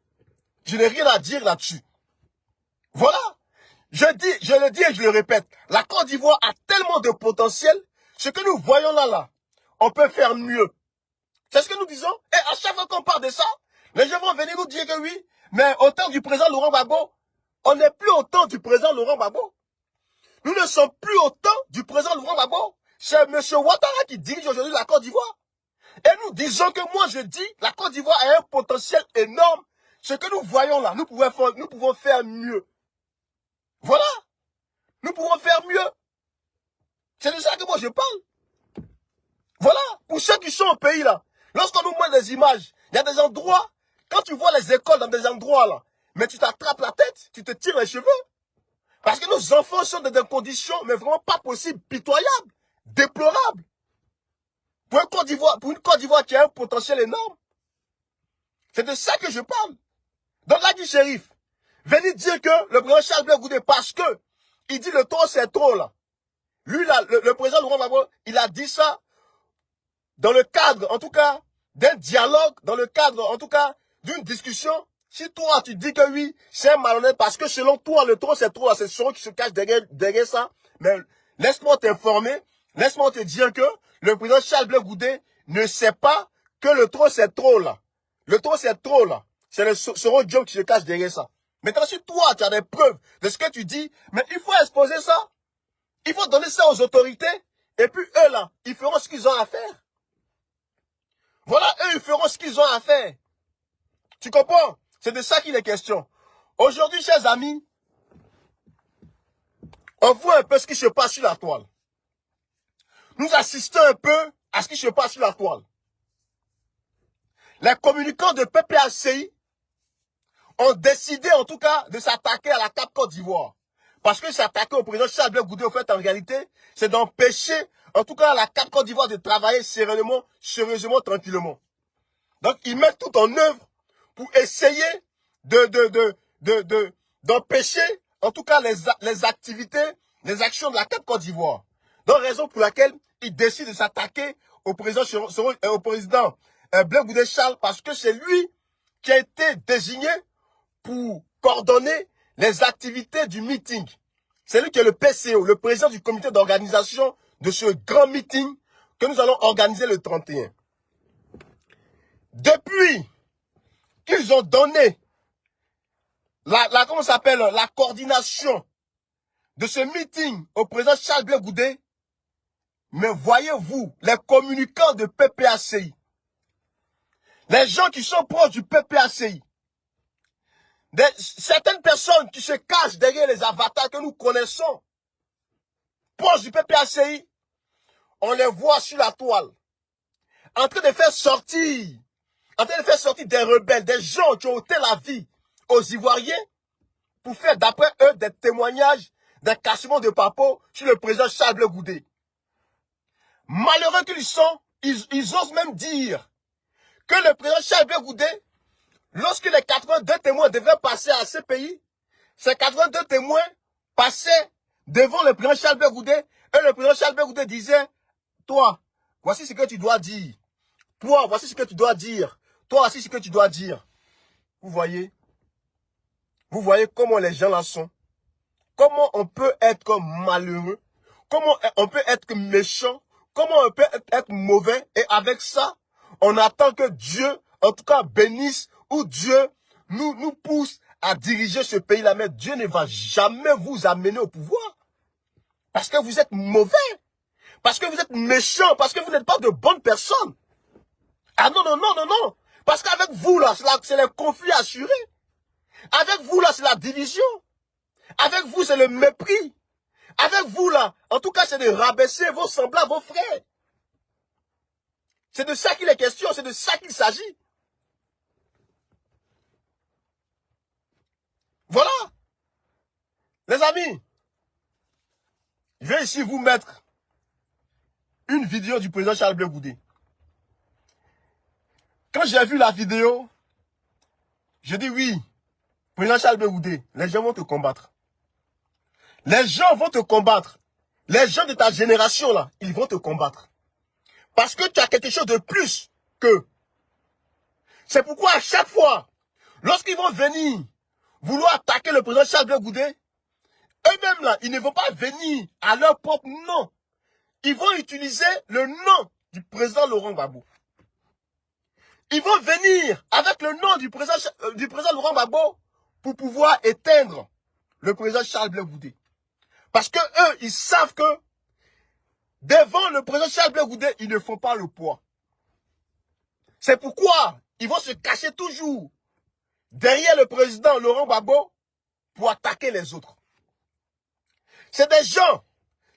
Je n'ai rien à dire là-dessus. Voilà. Je le dis et je le répète, la Côte d'Ivoire a tellement de potentiel, ce que nous voyons là, on peut faire mieux. C'est ce que nous disons. Et à chaque fois qu'on parle de ça, les gens vont venir nous dire que oui, mais au temps du président Laurent Gbagbo, on n'est plus au temps du président Laurent Gbagbo. Nous ne sommes plus au temps du président Laurent Gbagbo. C'est M. Ouattara qui dirige aujourd'hui la Côte d'Ivoire. Et nous disons que moi je dis, la Côte d'Ivoire a un potentiel énorme. Ce que nous voyons là, nous pouvons faire mieux. Voilà. Nous pouvons faire mieux. C'est de ça que moi je parle. Voilà. Pour ceux qui sont au pays là, lorsqu'on nous montre des images, il y a des endroits, quand tu vois les écoles dans des endroits là, mais tu t'attrapes la tête, tu te tires les cheveux. Parce que nos enfants sont dans des conditions, mais vraiment pas possibles, pitoyables, déplorables. Pour une Côte d'Ivoire qui a un potentiel énorme. C'est de ça que je parle. Donc Lagui Chérif, venez dire que le président Charles Blé Goudé, parce que il dit le trop c'est trop là. Lui, là, le président Laurent Gbagbo, il a dit ça dans le cadre, en tout cas, d'un dialogue, dans le cadre, en tout cas, d'une discussion. Si toi, tu dis que oui, c'est un malhonnête, parce que selon toi, le trop, c'est trop, c'est sûr qui se cache derrière ça. Mais laisse-moi t'informer, laisse-moi te dire que le président Charles Blé Goudé ne sait pas que le trop, c'est trop, là. Le trop, c'est trop, là. C'est le Soro Diop qui se cache derrière ça. Maintenant, si toi, tu as des preuves de ce que tu dis, mais il faut exposer ça. Il faut donner ça aux autorités. Et puis, eux, là, ils feront ce qu'ils ont à faire. Voilà, eux, ils feront ce qu'ils ont à faire. Tu comprends? C'est de ça qu'il est question. Aujourd'hui, chers amis, on voit un peu ce qui se passe sur la toile. Nous assistons un peu à ce qui se passe sur la toile. Les communicants de PPACI ont décidé, en tout cas, de s'attaquer à la CAP Côte d'Ivoire. Parce que s'attaquer au président Charles Blé Goudé, en fait, en réalité, c'est d'empêcher, en tout cas, la CAP Côte d'Ivoire de travailler sereinement, sérieusement, tranquillement. Donc, ils mettent tout en œuvre pour essayer d'empêcher, en tout cas, les activités, les actions de la CAP Côte d'Ivoire. Donc, raison pour laquelle ils décident de s'attaquer au président Blé Goudé Charles, parce que c'est lui qui a été désigné pour coordonner les activités du meeting. C'est lui qui est le PCO, le président du comité d'organisation de ce grand meeting que nous allons organiser le 31. Depuis qu'ils ont donné comment s'appelle, la coordination de ce meeting au président Charles Blé Goudé, mais voyez-vous, les communicants de PPACI, les gens qui sont proches du PPACI, certaines personnes qui se cachent derrière les avatars que nous connaissons, proches du PPACI, on les voit sur la toile, en train de faire sortir des rebelles, des gens qui ont ôté la vie aux Ivoiriens, pour faire d'après eux des témoignages, des cachements de papo sur le président Charles Blé Goudé. Malheureux qu'ils sont, ils osent même dire que le président Charles Blé Goudé, lorsque les 82 témoins devaient passer à ce pays, ces 82 témoins passaient devant le président Charles Blé Goudé, et le président Charles Blé Goudé disait, toi, voici ce que tu dois dire. Toi, voici ce que tu dois dire. Toi, voici ce que tu dois dire. Vous voyez comment les gens là sont. Comment on peut être malheureux. Comment on peut être méchant. Comment on peut être mauvais. Et avec ça, on attend que Dieu, en tout cas, bénisse ou Dieu nous pousse à diriger ce pays-là. Mais Dieu ne va jamais vous amener au pouvoir. Parce que vous êtes mauvais. Parce que vous êtes méchant. Parce que vous n'êtes pas de bonnes personnes. Ah non, non, non, non, non. Parce qu'avec vous, là, c'est les conflits assurés. Avec vous, là, c'est la division. Avec vous, c'est le mépris. Avec vous, là, en tout cas, c'est de rabaisser vos semblables, vos frères. C'est de ça qu'il est question, c'est de ça qu'il s'agit. Voilà. Les amis, je vais ici vous mettre une vidéo du président Charles Blé Goudé. Quand j'ai vu la vidéo, je dis oui, président Charles Blé Goudé, les gens vont te combattre. Les gens vont te combattre. Les gens de ta génération là, ils vont te combattre. Parce que tu as quelque chose de plus qu'eux. C'est pourquoi à chaque fois, lorsqu'ils vont venir vouloir attaquer le président Charles Blé Goudé, eux-mêmes là, ils ne vont pas venir à leur propre nom. Ils vont utiliser le nom du président Laurent Gbagbo. Ils vont venir avec le nom du président Laurent Gbagbo pour pouvoir éteindre le président Charles Blé Goudé. Parce que eux, ils savent que devant le président Charles Blé Goudé, ils ne font pas le poids. C'est pourquoi ils vont se cacher toujours derrière le président Laurent Gbagbo pour attaquer les autres. C'est des gens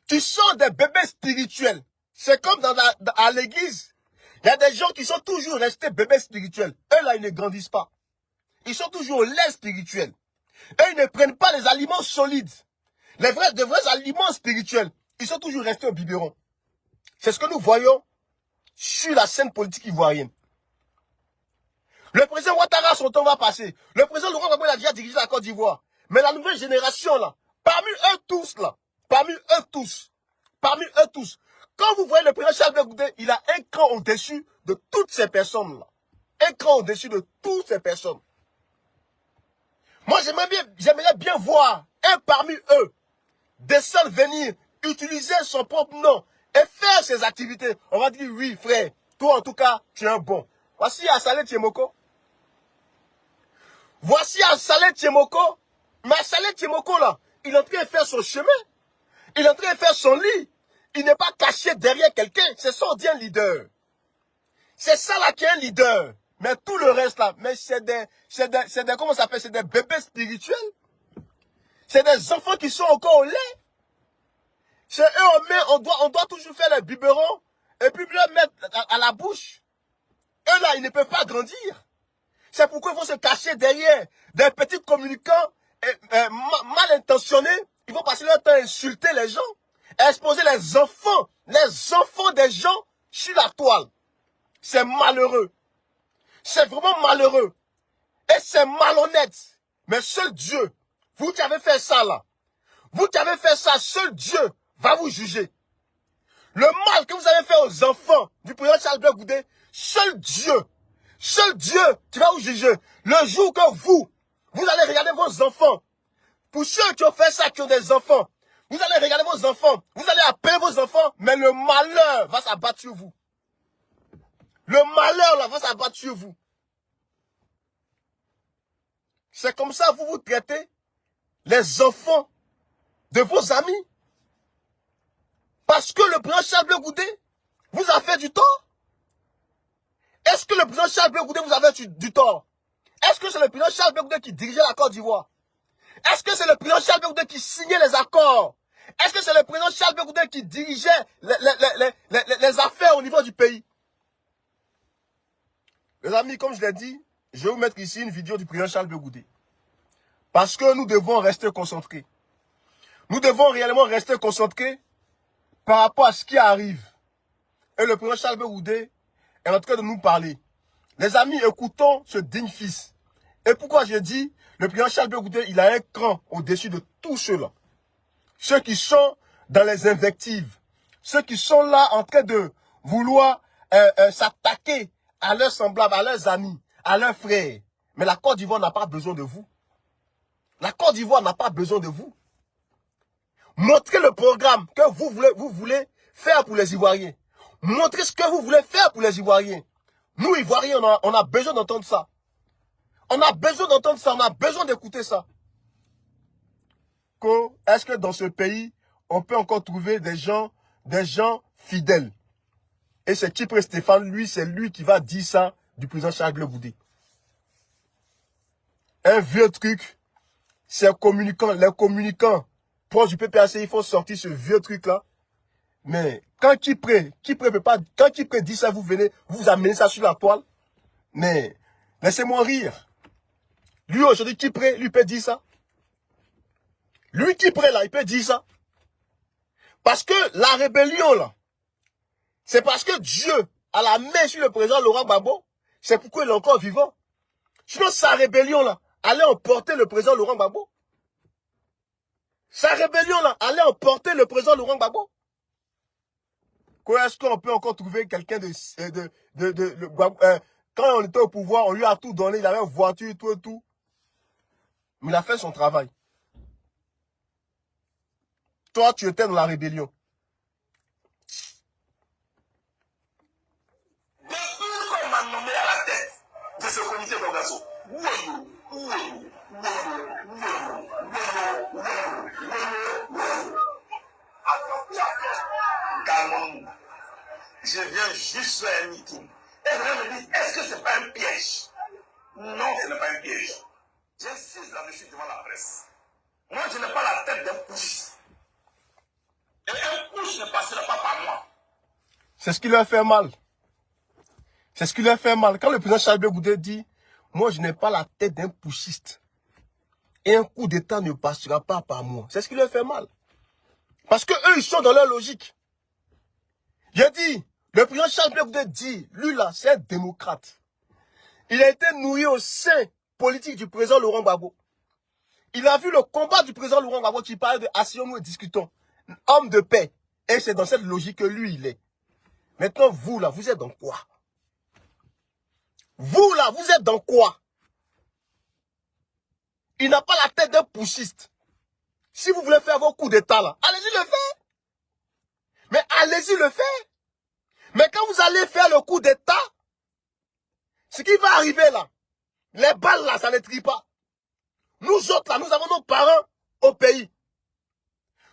qui sont des bébés spirituels. C'est comme à l'église. Il y a des gens qui sont toujours restés bébés spirituels. Eux là, ils ne grandissent pas. Ils sont toujours au lait spirituel. Eux, ils ne prennent pas les aliments solides. De vrais aliments spirituels. Ils sont toujours restés au biberon. C'est ce que nous voyons sur la scène politique ivoirienne. Le président Ouattara, son temps va passer. Le président Laurent Gbagbo a déjà dirigé la Côte d'Ivoire. Mais la nouvelle génération là, parmi eux tous, parmi eux tous. Quand vous voyez le président Charles Blé Goudé, il a un cran au-dessus de toutes ces personnes-là. Un cran au-dessus de toutes ces personnes. Moi, j'aimerais bien voir un parmi eux descendre venir, utiliser son propre nom et faire ses activités. On va dire, oui, frère, toi en tout cas, tu es un bon. Voici Assalé Tiemoko. Voici Assalé Tiemoko. Mais Assalé Tiemoko, là, il est en train de faire son chemin. Il est en train de faire son lit. Il n'est pas caché derrière quelqu'un. C'est son bien leader. C'est ça là qui est un leader. Mais tout le reste là, mais c'est des comment ça s'appelle, c'est des bébés spirituels. C'est des enfants qui sont encore au lait. C'est eux, on doit toujours faire les biberons et puis leur mettre à la bouche. Eux là, ils ne peuvent pas grandir. C'est pourquoi il faut se cacher derrière des petits communicants mal intentionnés. Ils vont passer leur temps à insulter les gens, à exposer les enfants des gens sur la toile. C'est malheureux. C'est vraiment malheureux. Et c'est malhonnête. Mais seul Dieu, vous qui avez fait ça là, vous qui avez fait ça, seul Dieu va vous juger. Le mal que vous avez fait aux enfants du président Charles Blé Goudé, seul Dieu qui va vous juger. Le jour que vous allez regarder vos enfants, pour ceux qui ont fait ça, qui ont des enfants, vous allez regarder vos enfants, vous allez appeler vos enfants, mais le malheur va s'abattre sur vous. Le malheur là va s'abattre sur vous. C'est comme ça que vous traitez les enfants de vos amis. Parce que le président Charles Blé Goudé vous a fait du tort. Est-ce que le président Charles Blé Goudé vous a fait du tort? Est-ce que c'est le président Charles Blé Goudé qui dirigeait la Côte d'Ivoire? Est-ce que c'est le président Charles Blé Goudé qui signait les accords? Est-ce que c'est le président Charles Blé Goudé qui dirigeait les affaires au niveau du pays? Les amis, comme je l'ai dit, je vais vous mettre ici une vidéo du président Charles Blé Goudé. Parce que nous devons rester concentrés. Nous devons réellement rester concentrés par rapport à ce qui arrive. Et le président Charles Blé Goudé est en train de nous parler. Les amis, écoutons ce digne fils. Et pourquoi je dis, le président Charles Blé Goudé, il a un cran au-dessus de tous ceux-là. Ceux qui sont dans les invectives. Ceux qui sont là en train de vouloir s'attaquer à leurs semblables, à leurs amis, à leurs frères. Mais la Côte d'Ivoire n'a pas besoin de vous. La Côte d'Ivoire n'a pas besoin de vous. Montrez le programme que vous voulez faire pour les Ivoiriens. Montrez ce que vous voulez faire pour les Ivoiriens. Nous, Ivoiriens, on a besoin d'entendre ça. On a besoin d'entendre ça, on a besoin d'écouter ça. Est-ce que dans ce pays, on peut encore trouver des gens fidèles? Et c'est Kypré Stéphane, lui, c'est lui qui va dire ça du président Charles Blé Goudé. Un vieux truc, c'est les communicants proches du PPAC, il faut sortir ce vieux truc-là. Mais quand Kypré dit ça, vous venez, vous amenez ça sur la toile. Mais laissez-moi rire. Lui, aujourd'hui, Kypré, lui peut dire ça. Lui, Kypré, là, il peut dire ça. Parce que la rébellion, là, c'est parce que Dieu a la main sur le président Laurent Gbagbo. C'est pourquoi il est encore vivant. Sinon, sa rébellion, là, allait emporter le président Laurent Gbagbo. Sa rébellion, là, allait emporter le président Laurent Gbagbo. Est-ce qu'on peut encore trouver quelqu'un quand on était au pouvoir, on lui a tout donné, il avait une voiture, tout et tout. Mais il a fait son travail. Toi, tu étais dans la rébellion. Depuis qu'on m'a nommé à la tête de ce comité d'organisation, calmons-nous. Je viens juste faire un meeting. Et les gens me disent, est-ce que ce n'est pas un piège? Non, ce n'est pas un piège. J'insiste là-dessus devant la presse. Moi, je n'ai pas la tête d'un pouce. Et un pouce ne passera pas par moi. C'est ce qui leur fait mal. C'est ce qui leur fait mal. Quand le président Charles Blé Goudé dit, moi, je n'ai pas la tête d'un pouchiste. Et un coup d'État ne passera pas par moi. C'est ce qui leur fait mal. Parce que eux, ils sont dans leur logique. J'ai dit, le président Charles Blé Goudé dit, lui là, c'est un démocrate. Il a été nourri au sein politique du président Laurent Gbagbo. Il a vu le combat du président Laurent Gbagbo qui parlait de asseyons-nous et discutons. Homme de paix. Et c'est dans cette logique que lui, il est. Maintenant, vous, là, vous êtes dans quoi? Vous, là, vous êtes dans quoi? Il n'a pas la tête d'un poussiste. Si vous voulez faire vos coups d'état, là, allez-y le faire. Mais allez-y le faire. Mais quand vous allez faire le coup d'état, ce qui va arriver, là, les balles, là, ça ne trie pas. Nous autres, là, nous avons nos parents au pays.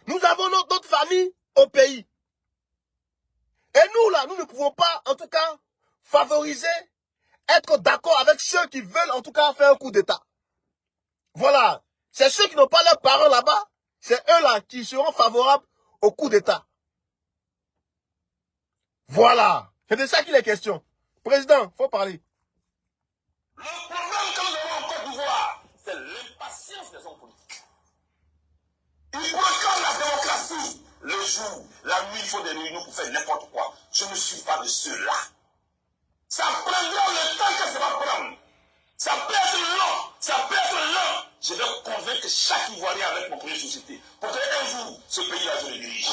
Nous avons notre famille au pays. Et nous, là, nous ne pouvons pas, en tout cas, favoriser, être d'accord avec ceux qui veulent, en tout cas, faire un coup d'état. Voilà. C'est ceux qui n'ont pas leurs parents là-bas, c'est eux, là, qui seront favorables au coup d'état. Voilà. C'est de ça qu'il est question. Président, il faut parler. Le problème que nous avons en Côte d'Ivoire, c'est l'impatience des hommes politiques. Ils bloquent la démocratie. Le jour, la nuit, il faut des réunions pour faire n'importe quoi. Je ne suis pas de ceux-là. Ça prendra le temps que ça va prendre. Ça peut être long, ça peut être lent. Je vais convaincre chaque Ivoirien avec mon projet de société pour qu'un jour, ce pays-là, je le dirige.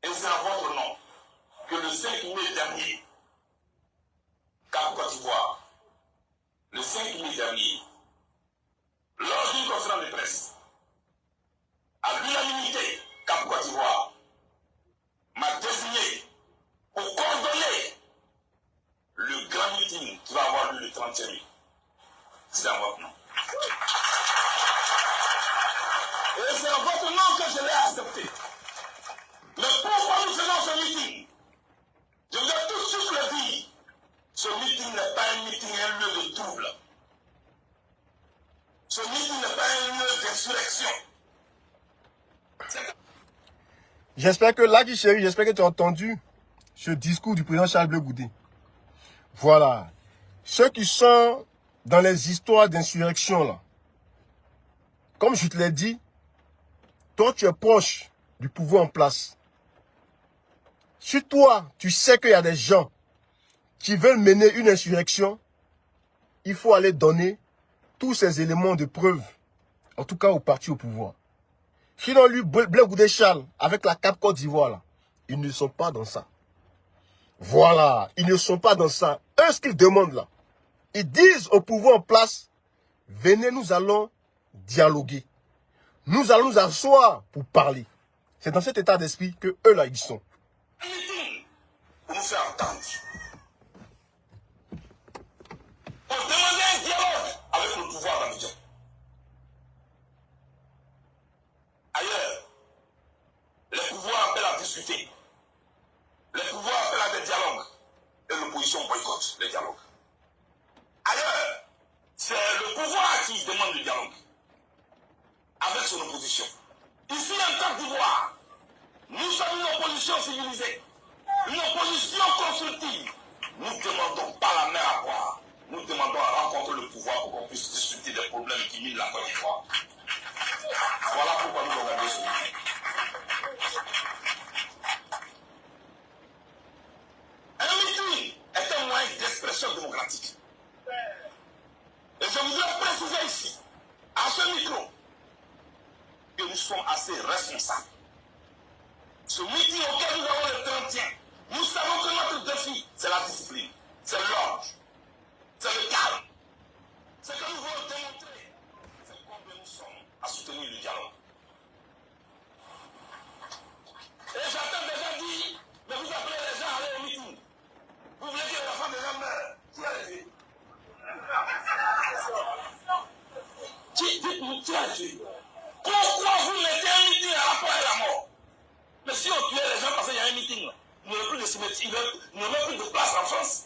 Et c'est en votre nom que le 5 mai dernier, Cap Côte d'Ivoire, le 5 mai dernier, lors d'une conférence de presse, à l'unanimité, Cap Côte d'Ivoire m'a désigné pour coordonner le grand meeting qui va avoir lieu le 31 mai. C'est en votre nom. Et c'est en votre nom que je l'ai accepté. Mais pourquoi nous faisons ce meeting? Je vous ai tout de suite le dire. Ce meeting n'est pas un meeting, un lieu de trouble. Ce meeting n'est pas un lieu d'insurrection. J'espère que Lagui chéri, j'espère que tu as entendu ce discours du président Charles Blé Goudé. Voilà. Ceux qui sont dans les histoires d'insurrection, là, comme je te l'ai dit, toi tu es proche du pouvoir en place. Si toi, tu sais qu'il y a des gens qui veulent mener une insurrection, il faut aller donner tous ces éléments de preuve, en tout cas au parti au pouvoir. Sinon, lui, Blé Goudé Charles, avec la Cap Côte d'Ivoire, là, ils ne sont pas dans ça. Voilà, ils ne sont pas dans ça. Eux, ce qu'ils demandent là, ils disent au pouvoir en place, venez, nous allons dialoguer. Nous allons nous asseoir pour parler. C'est dans cet état d'esprit que eux là, ils sont. Pour nous faire entendre. Pour demander un dialogue avec le pouvoir d'Abidjan. Ailleurs, les pouvoirs appellent à discuter. Les pouvoirs appellent à des dialogues. Et l'opposition boycotte les dialogues. Ailleurs, c'est le pouvoir qui demande le dialogue. Avec son opposition. Ici, en Côte d'Ivoire, nous sommes une opposition civilisée. Une opposition constructive. Nous ne demandons pas la mer à boire. Nous demandons à rencontrer le pouvoir pour qu'on puisse discuter des problèmes qui minent la Côte d'Ivoire. Voilà pourquoi nous regardons ce meeting. Un meeting est un moyen d'expression démocratique. Et je voudrais préciser ici, à ce micro, que nous sommes assez responsables. Ce meeting auquel nous avons le 31, nous savons que notre défi, c'est la discipline, c'est l'ordre, c'est le calme. Ce que nous voulons démontrer, c'est combien nous sommes à soutenir le dialogue. Et j'entends déjà dire, mais vous appelez les gens à aller au meeting. Vous voulez dire que la femme des gens meurt. Qui a les dit? Qui a dit? Pourquoi vous mettez un meeting à rapport à la mort? Mais si on tuait les gens parce qu'il y a un meeting, là, il n'y aurait plus de cimetière, il n'y aurait plus de place en France.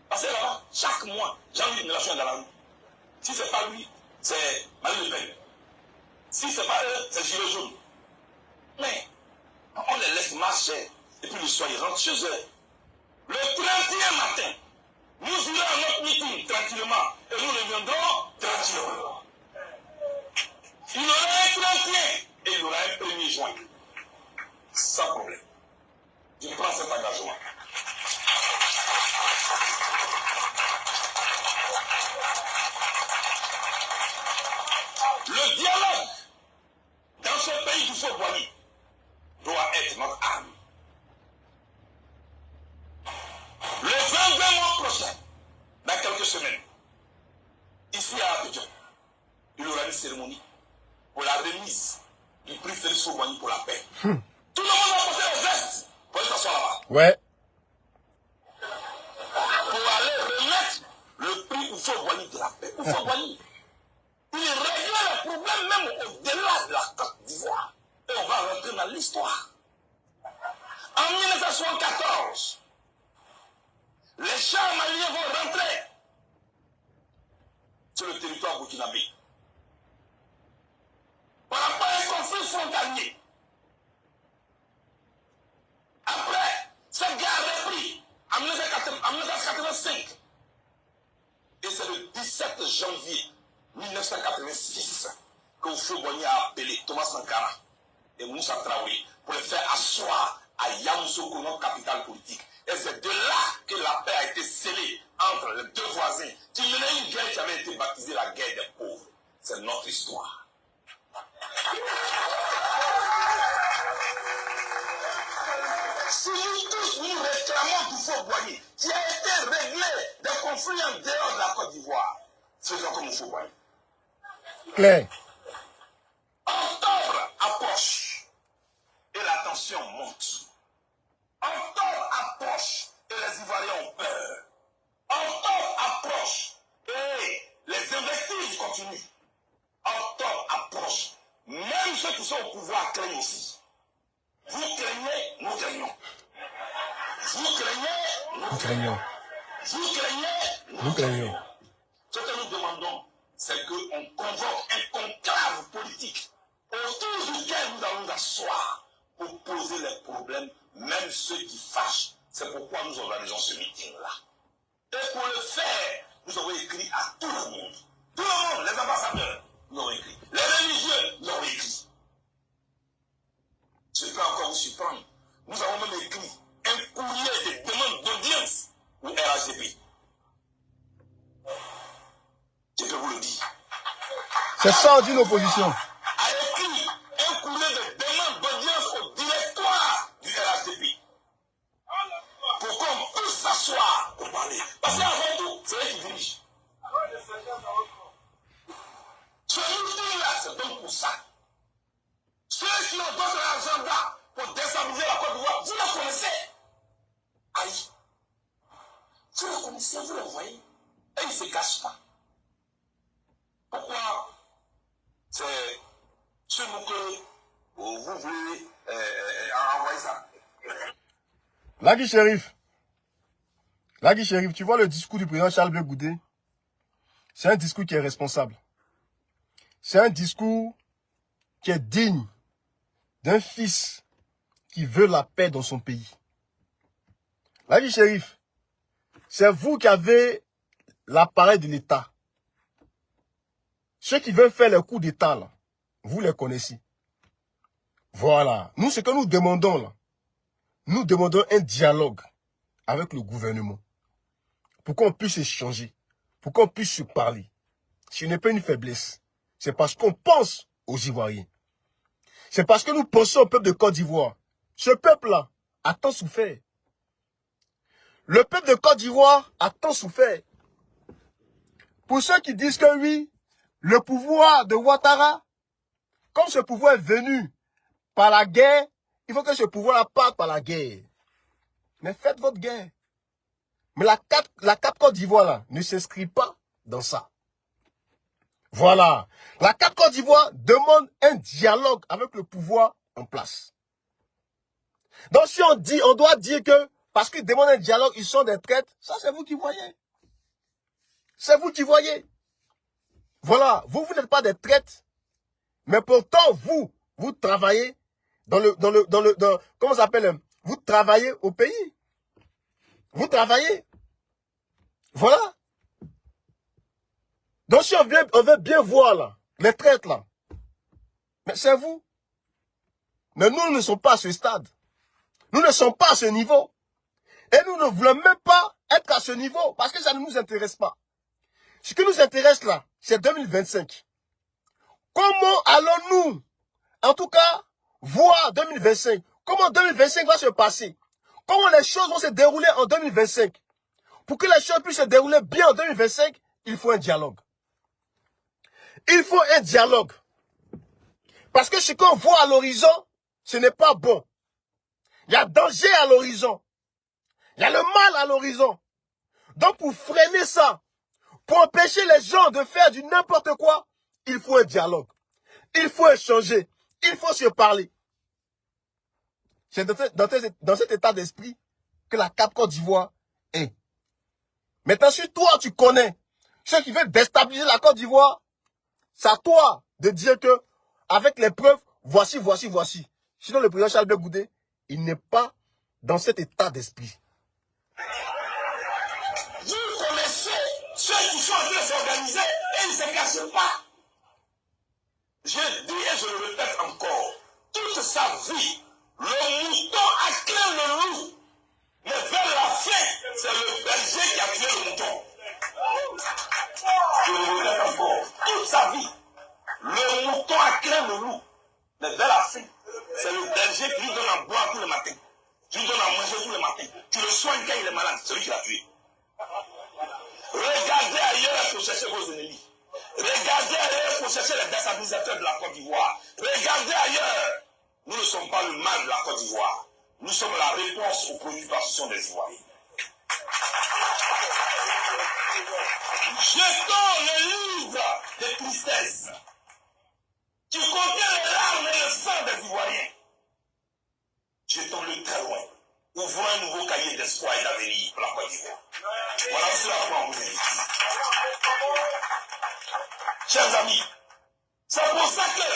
Parce que là-bas, chaque mois, Jean-Luc Mélenchon est dans la rue. Si ce n'est pas lui, c'est Marine Le Pen. Si ce n'est pas eux, c'est Gilets jaunes. Mais on les laisse marcher. Et puis le soir, ils rentrent chez eux. Le 31 matin, nous irons à notre meeting tranquillement. Et nous reviendrons tranquillement. Il y aura un 31 et il y aura un 1er juin. Sans problème. Je prends cet engagement. Le dialogue dans ce pays du Faux-Boigny doit être notre arme. Le 22 mois prochain, dans quelques semaines, ici à Abidjan, il y aura une cérémonie pour la remise du prix Félix Faux-Boigny pour la paix. Tout le monde va porter les vestes pour aller s'asseoir là-bas. Ouais. Pour aller remettre le prix au Faux-Boigny de la paix. Au Faux-Boigny. Il réglait le problème même au-delà de la Côte d'Ivoire. Et on va rentrer dans l'histoire. En 1974, les chars maliens vont rentrer sur le territoire burkinabé. Par rapport à un conflit frontalier. Après, cette guerre a repris en 1985. Et c'est le 17 janvier 1986 que Faux-Boigny a appelé Thomas Sankara et Moussa Traoré pour les faire asseoir à Yamoussoukro, notre capitale politique. Et c'est de là que la paix a été scellée entre les deux voisins qui menaient une guerre qui avait été baptisée la guerre des pauvres. C'est notre histoire. Si nous tous nous réclamons du Faux-Boigny qui a été réglé des conflits en dehors de la Côte d'Ivoire, faisons comme il faut. Claire. Octobre approche et la tension monte. Octobre approche et les Ivoiriens ont peur. Octobre approche et les invectives continuent. Octobre approche. Même ceux qui sont au pouvoir craignent aussi. Vous craignez, nous craignons. Vous craignez, nous craignons. Vous craignez, nous craignons. Ce que nous demandons, c'est qu'on convoque un conclave politique autour duquel nous allons nous asseoir pour poser les problèmes, même ceux qui fâchent. C'est pourquoi nous organisons ce meeting-là. Et pour le faire, nous avons écrit à tout le monde. Tout le monde, les ambassadeurs, nous avons écrit. Les religieux, nous avons écrit. Ce qui peut encore vous surprendre, nous avons même écrit un courrier de demande d'audience au RHDP. Je peux vous le dire. C'est ça, dit l'opposition. A écrit un courrier de demande d'audience au directoire du RHDP. Pour qu'on puisse s'asseoir pour parler. Parce qu'avant tout, c'est eux qui dirigent. Ce meeting-là, c'est donc pour ça. Ceux qui ont d'autres agenda pour déstabiliser la Côte d'Ivoire, vous le connaissez. Aïe. Vous le connaissez, vous le voyez. Et ils ne se cachent pas. Pourquoi c'est ce nous que vous voulez envoyer ça? Lagui Chérif, tu vois le discours du président Charles Blé Goudé? C'est un discours qui est responsable. C'est un discours qui est digne d'un fils qui veut la paix dans son pays. Lagui Chérif, c'est vous qui avez l'appareil de l'État. Ceux qui veulent faire les coups d'État, là, vous les connaissez. Voilà. Nous, ce que nous demandons, là, nous demandons un dialogue avec le gouvernement. Pour qu'on puisse échanger. Pour qu'on puisse se parler. Ce n'est pas une faiblesse. C'est parce qu'on pense aux Ivoiriens. C'est parce que nous pensons au peuple de Côte d'Ivoire. Ce peuple-là a tant souffert. Le peuple de Côte d'Ivoire a tant souffert. Pour ceux qui disent que oui, le pouvoir de Ouattara, comme ce pouvoir est venu par la guerre, il faut que ce pouvoir-là parte par la guerre. Mais faites votre guerre. Mais la CAP Côte d'Ivoire là ne s'inscrit pas dans ça. Voilà. La CAP Côte d'Ivoire demande un dialogue avec le pouvoir en place. Donc si on dit, on doit dire que parce qu'ils demandent un dialogue, ils sont des traîtres, ça c'est vous qui voyez. C'est vous qui voyez. Voilà, vous n'êtes pas des traîtres, mais pourtant vous travaillez comment ça s'appelle, vous travaillez au pays. Vous travaillez. Voilà. Donc si on veut bien voir là, les traîtres là, mais c'est vous. Mais nous ne sommes pas à ce stade. Nous ne sommes pas à ce niveau. Et nous ne voulons même pas être à ce niveau parce que ça ne nous intéresse pas. Ce qui nous intéresse là, c'est 2025. Comment allons-nous, en tout cas, voir 2025? Comment 2025 va se passer? Comment les choses vont se dérouler en 2025? Pour que les choses puissent se dérouler bien en 2025, il faut un dialogue. Il faut un dialogue. Parce que ce qu'on voit à l'horizon, ce n'est pas bon. Il y a danger à l'horizon. Il y a le mal à l'horizon. Donc pour freiner ça, pour empêcher les gens de faire du n'importe quoi, il faut un dialogue. Il faut échanger. Il faut se parler. C'est dans cet état d'esprit que la CAP Côte d'Ivoire est. Maintenant, si toi, tu connais ceux qui veulent déstabiliser la Côte d'Ivoire, c'est à toi de dire que, avec les preuves, voici. Sinon, le président Charles Blé Goudé, il n'est pas dans cet état d'esprit. Vous connaissez ceux qui sont en train de s'organiser et ils ne se cachent pas. Je dis et je le répète encore, toute sa vie, le mouton a craint le loup. Mais vers la fin, c'est le berger qui a tué le mouton. Je le répète encore, toute sa vie, le mouton a craint le loup. Mais vers la fin, c'est le berger qui lui donne à boire tous les matins. Tu lui donnes à manger tous les matins. Tu le soignes quand il est malade, c'est lui qui l'a tué. Regardez ailleurs pour chercher vos ennemis. Regardez ailleurs pour chercher les déstabilisateurs de la Côte d'Ivoire. Regardez ailleurs. Nous ne sommes pas le mal de la Côte d'Ivoire. Nous sommes la réponse aux préoccupations des Ivoiriens. Jetons le livre de tristesse qui contient les larmes et le sang des Ivoiriens. Jetons-le très loin. Ouvrons un nouveau cahier d'espoir et d'avenir pour la Côte d'Ivoire. Voilà cela qu'on vous invite. Chers amis, c'est pour ça que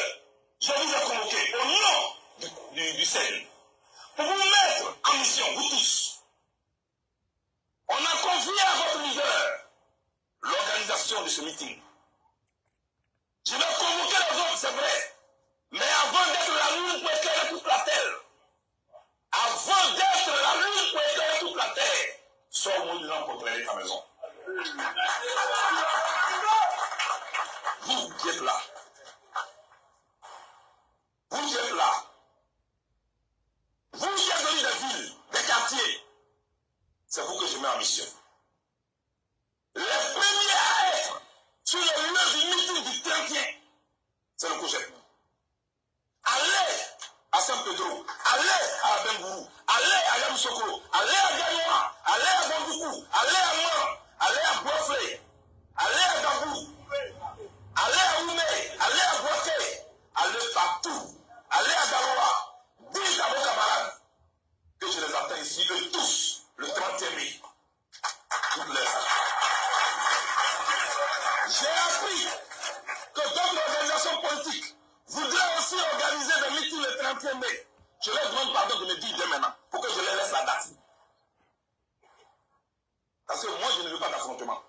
je vous ai convoqué au nom du CEN pour vous mettre en mission, vous tous. On a confié à votre leader l'organisation de ce meeting. Je vais convoquer les autres, c'est vrai, mais avant d'être la lune pour éclairer toute la terre, avant d'être la lune pour éclairer toute la terre, sors-moi une lampe pour éclairer ta maison. Vous qui êtes là. Vous qui êtes là. Vous qui êtes venus des villes, des quartiers. C'est vous que je mets en mission. Les premiers à être sur le lieu du meeting du 31, c'est le projet. Allez à Saint-Pedro, allez à Bengourou, allez à Yamoussoukro, allez à Gagnoa, allez à Bamboukou, allez à Mouan, allez à Boisflé, allez à Gabou, allez à Oumé, allez à Boaké, allez partout, allez à Galoa, dites à vos camarades que je les attends ici, eux tous, le 31 mai. Toutes les années. J'ai appris que d'autres organisations politiques voudraient aussi organiser des meetings le 31 mai. Je leur demande pardon de me dire dès maintenant, pour que je les laisse la date. Parce que moi, je ne veux pas d'affrontement.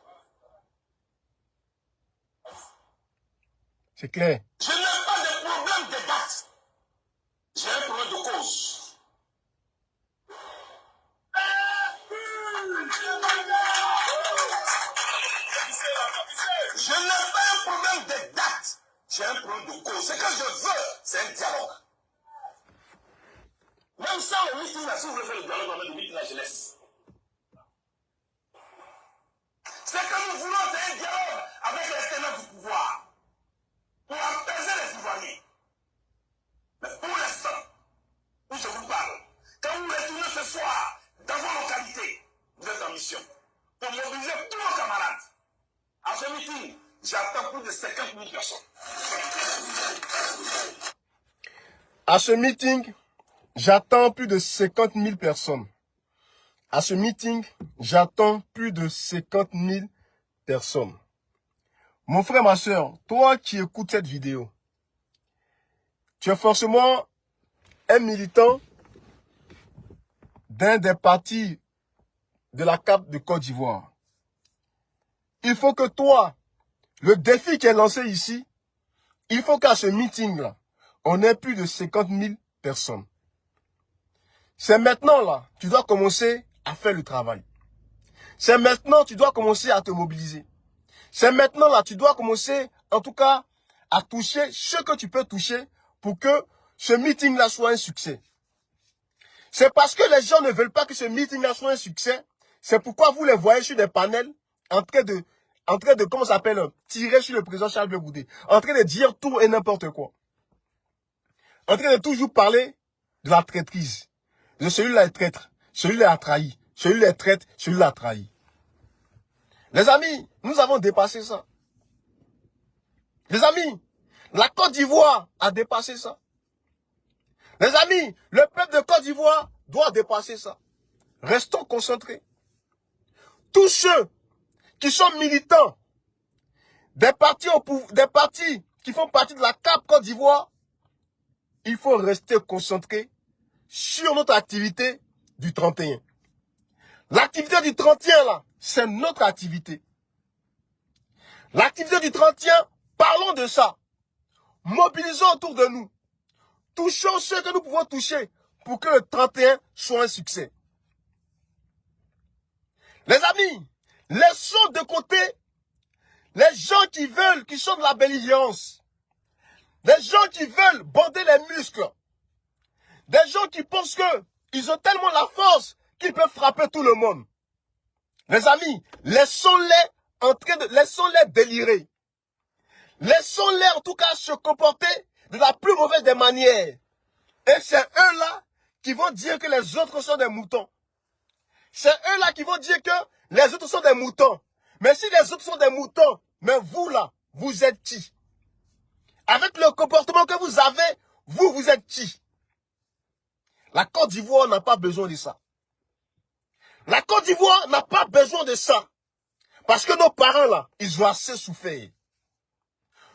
C'est clair. Je n'ai pas de problème de date. J'ai un problème de cause. Je n'ai pas un problème de date. J'ai un problème de cause. Ce que je veux, c'est un dialogue. Même sans le meeting, si vous voulez faire le dialogue avec le meeting, je laisse. Ce que nous voulons, c'est un dialogue avec les tenants du pouvoir. Pour apaiser les Ivoiriens. Mais pour l'instant, où je vous parle, quand vous retournez ce soir dans vos localités, vous êtes en mission pour mobiliser tous vos camarades. À ce meeting, j'attends plus de 50 000 personnes. À ce meeting, j'attends plus de 50 000 personnes. À ce meeting, j'attends plus de 50 000 personnes. Mon frère, ma soeur, toi qui écoutes cette vidéo, tu es forcément un militant d'un des partis de la CAP de Côte d'Ivoire. Il faut que toi, le défi qui est lancé ici, il faut qu'à ce meeting-là, on ait plus de 50 000 personnes. c'est maintenant là, tu dois commencer à faire le travail. C'est maintenant, tu dois commencer à te mobiliser. C'est maintenant là, tu dois commencer, en tout cas, à toucher ce que tu peux toucher pour que ce meeting-là soit un succès. C'est parce que les gens ne veulent pas que ce meeting-là soit un succès. C'est pourquoi vous les voyez sur des panels en train de comment ça s'appelle, tirer sur le président Charles Blé Goudé. En train de dire tout et n'importe quoi. En train de toujours parler de la traîtrise. De celui-là est traître. Celui-là a trahi. Celui-là est traître. Celui-là a trahi. Les amis, nous avons dépassé ça. Les amis, la Côte d'Ivoire a dépassé ça. Les amis, le peuple de Côte d'Ivoire doit dépasser ça. Restons concentrés. Tous ceux qui sont militants des partis qui font partie de la CAP Côte d'Ivoire, il faut rester concentré sur notre activité du 31. L'activité du 31 là, c'est notre activité. L'activité du 31, parlons de ça. Mobilisons autour de nous. Touchons ce que nous pouvons toucher pour que le 31 soit un succès. Les amis, laissons de côté les gens qui sont de la belligérance. Des gens qui veulent bander les muscles. Des gens qui pensent qu'ils ont tellement la force qu'ils peuvent frapper tout le monde. Les amis, laissons-les délirer. Laissons-les en tout cas se comporter de la plus mauvaise des manières. Et c'est eux-là qui vont dire que les autres sont des moutons. C'est eux-là qui vont dire que les autres sont des moutons. Mais si les autres sont des moutons, mais vous là, vous êtes qui? Avec le comportement que vous avez, vous êtes qui? La Côte d'Ivoire n'a pas besoin de ça. La Côte d'Ivoire n'a pas besoin de ça. Parce que nos parents là, ils ont assez souffert.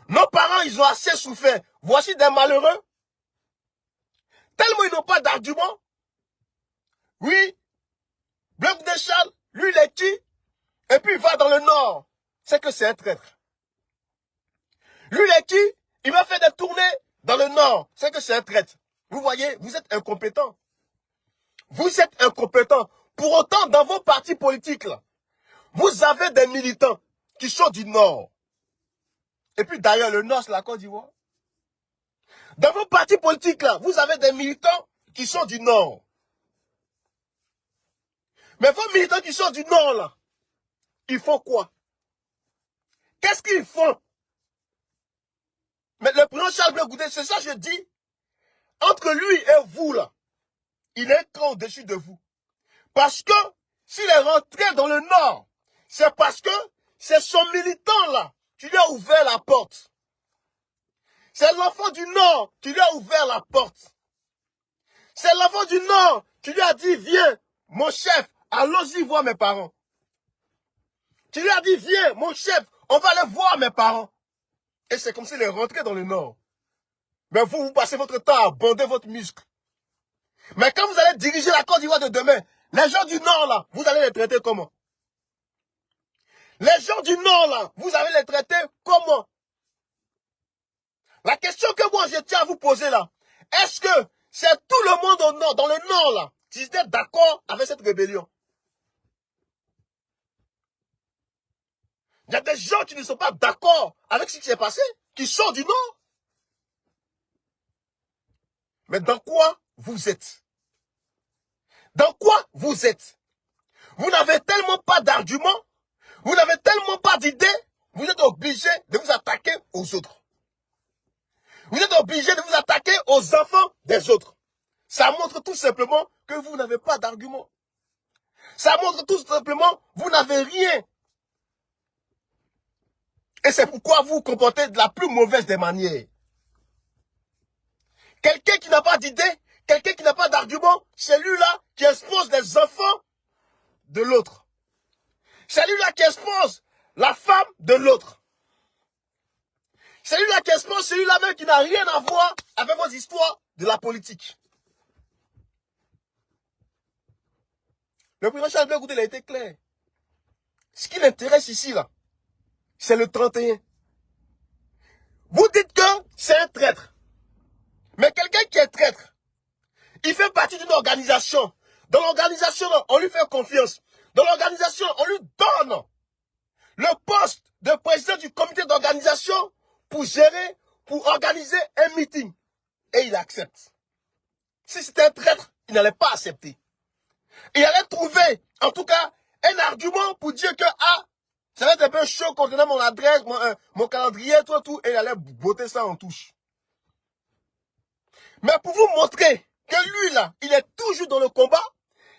Nos parents, ils ont assez souffert. Voici des malheureux. Tellement ils n'ont pas d'arguments. Oui, Blé Goudé Charles, lui il est qui? Et puis il va dans le nord. C'est que c'est un traître. Lui il est qui? Il va faire des tournées dans le nord. C'est que c'est un traître. Vous voyez, vous êtes incompétents. Vous êtes incompétents. Pour autant, dans vos partis politiques, là, vous avez des militants qui sont du nord. Et puis d'ailleurs, le nord, c'est la Côte d'Ivoire. Dans vos partis politiques, là, vous avez des militants qui sont du nord. Mais vos militants qui sont du nord, là, ils font quoi? Qu'est-ce qu'ils font? Mais le président Charles Blé Goudé, c'est ça que je dis. Entre lui et vous, là, il est quand au-dessus de vous. Parce que s'il est rentré dans le nord, c'est parce que c'est son militant, là, qui lui a ouvert la porte. C'est l'enfant du nord qui lui a ouvert la porte. C'est l'enfant du nord qui lui a dit, viens, mon chef, allons-y voir mes parents. Qui lui a dit, viens, mon chef, on va aller voir mes parents. Et c'est comme s'il est rentré dans le nord. Mais vous passez votre temps à bander votre muscle. Mais quand vous allez diriger la Côte d'Ivoire de demain, les gens du nord, là, vous allez les traiter comment? Les gens du nord, là, vous allez les traiter comment? La question que moi, je tiens à vous poser, là, est-ce que c'est tout le monde au nord, dans le nord, là, qui était d'accord avec cette rébellion? Il y a des gens qui ne sont pas d'accord avec ce qui s'est passé, qui sont du nord. Mais dans quoi vous êtes? Dans quoi vous êtes? Vous n'avez tellement pas d'arguments, vous n'avez tellement pas d'idées, vous êtes obligé de vous attaquer aux autres. Vous êtes obligé de vous attaquer aux enfants des autres. Ça montre tout simplement que vous n'avez pas d'arguments. Ça montre tout simplement que vous n'avez rien. Et c'est pourquoi vous vous comportez de la plus mauvaise des manières. Quelqu'un qui n'a pas d'idée, quelqu'un qui n'a pas d'argument, c'est lui-là qui expose les enfants de l'autre. C'est lui-là qui expose la femme de l'autre. C'est lui-là qui expose celui-là même qui n'a rien à voir avec vos histoires de la politique. Le président Charles Blé Goudé, il a été clair. Ce qui l'intéresse ici, là, c'est le 31. Vous dites que c'est un traître. Mais quelqu'un qui est traître, Il fait partie d'une organisation. Dans l'organisation, on lui fait confiance. Dans l'organisation, on lui donne le poste de président du comité d'organisation pour gérer, pour organiser un meeting. Et il accepte. Si c'était un traître, il n'allait pas accepter. Il allait trouver, en tout cas, un argument pour dire que, ah, ça va être un peu chaud concernant mon adresse, mon calendrier, tout, et il allait botter ça en touche. Mais pour vous montrer que lui, là, il est toujours dans le combat,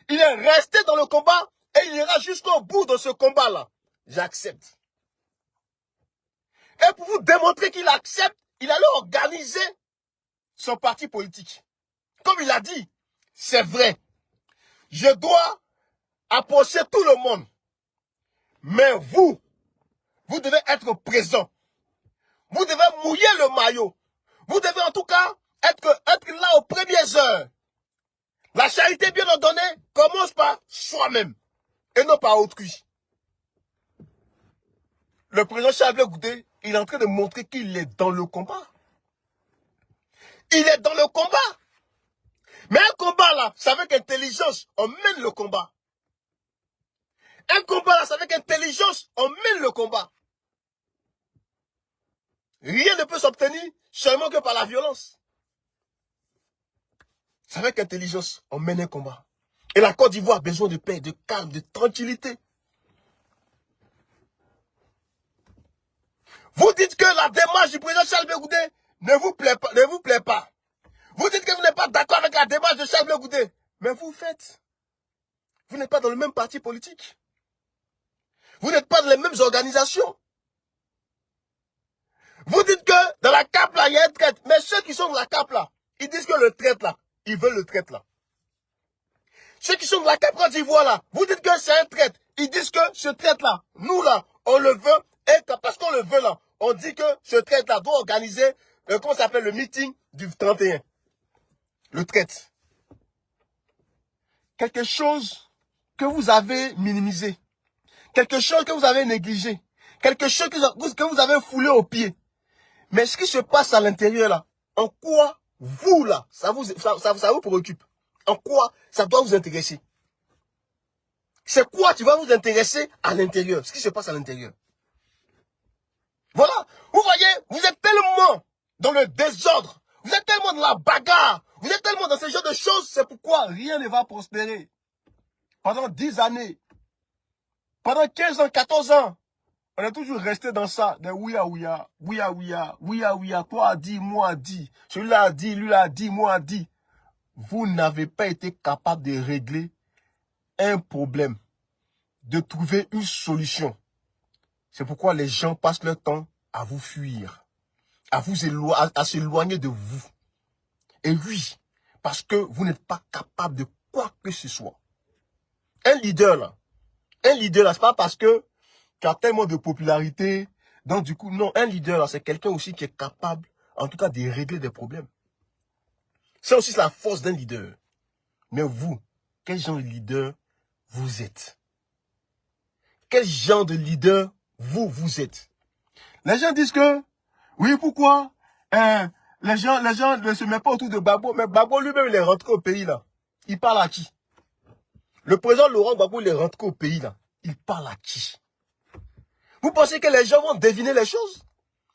il est resté dans le combat, et il ira jusqu'au bout de ce combat-là. J'accepte. Et pour vous démontrer qu'il accepte, il allait organiser son parti politique. Comme il a dit, c'est vrai. Je dois approcher tout le monde. Mais vous devez être présent. Vous devez mouiller le maillot. Vous devez en tout cas être là aux premières heures. La charité bien ordonnée commence par soi-même et non par autrui. Le président Charles Blé Goudé, il est en train de montrer qu'il est dans le combat. Il est dans le combat. Mais un combat là, c'est avec intelligence, on mène le combat. Un combat là, c'est avec intelligence, on mène le combat. Rien ne peut s'obtenir seulement que par la violence. C'est avec intelligence, on mène un combat. Et la Côte d'Ivoire a besoin de paix, de calme, de tranquillité. Vous dites que la démarche du président Charles Blé Goudé ne vous plaît pas. Vous dites que vous n'êtes pas d'accord avec la démarche de Charles Blé Goudé. Mais vous faites. Vous n'êtes pas dans le même parti politique. Vous n'êtes pas dans les mêmes organisations. Vous dites que dans la CAP là, il y a un traître. Mais ceux qui sont dans la CAP là, ils disent que le traître là, ils veulent le traître là. Ceux qui sont dans la CAP Côte d'Ivoire là, vous dites que c'est un traître. Ils disent que ce traître là, nous là, on le veut. Et parce qu'on le veut là, on dit que ce traître là doit organiser, comment ça s'appelle, le meeting du 31. Le traître. Quelque chose que vous avez minimisé. Quelque chose que vous avez négligé. Quelque chose que vous avez foulé au pied. Mais ce qui se passe à l'intérieur là, en quoi vous là, ça vous préoccupe? En quoi ça doit vous intéresser? C'est quoi qui va vous intéresser à l'intérieur? Ce qui se passe à l'intérieur. Voilà. Vous voyez, vous êtes tellement dans le désordre. Vous êtes tellement dans la bagarre. Vous êtes tellement dans ce genre de choses. C'est pourquoi rien ne va prospérer. Pendant 10 années. Pendant 15 ans, 14 ans. On est toujours resté dans ça. De ouya, ouya, ouya, ouya, ouya, ouya. Toi a dit, moi a dit. Celui-là a dit, lui a dit, moi a dit. Vous n'avez pas été capable de régler un problème. De trouver une solution. C'est pourquoi les gens passent leur temps à vous fuir. À s'éloigner de vous. Et oui, parce que vous n'êtes pas capable de quoi que ce soit. Un leader là, c'est pas parce que tu as tellement de popularité. Donc du coup, non, un leader là, c'est quelqu'un aussi qui est capable, en tout cas, de régler des problèmes. C'est aussi la force d'un leader. Mais vous, quel genre de leader vous êtes? Quel genre de leader vous êtes? Les gens disent que, oui, pourquoi les gens ne se mettent pas autour de Gbagbo, mais Gbagbo lui-même, il est rentré au pays, là. Il parle à qui? Le président Laurent Gbagbo, il est rentré au pays, là. Il parle à qui? Vous pensez que les gens vont deviner les choses?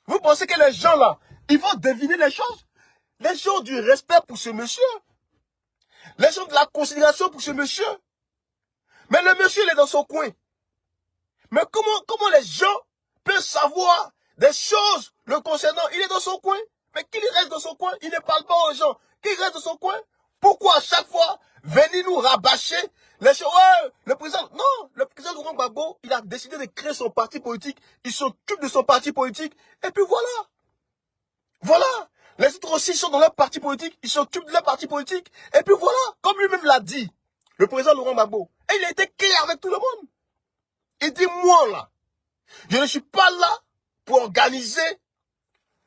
Vous pensez que les gens, là, ils vont deviner les choses? Les gens ont du respect pour ce monsieur. Les gens ont de la considération pour ce monsieur. Mais le monsieur, il est dans son coin. Mais comment les gens peuvent savoir des choses le concernant? Il est dans son coin. Mais qu'il reste dans son coin, il ne parle pas aux gens. Qu'il reste dans son coin. Pourquoi à chaque fois venir nous rabâcher les choses? Ouais, le président, non, le président Laurent Gbagbo, il a décidé de créer son parti politique. Il s'occupe de son parti politique. Et puis voilà. Voilà. Les autres aussi sont dans leur parti politique. Ils s'occupent de leur parti politique. Et puis voilà. Comme lui-même l'a dit, le président Laurent Gbagbo. Et il a été clair avec tout le monde. Il dit, moi là, je ne suis pas là pour organiser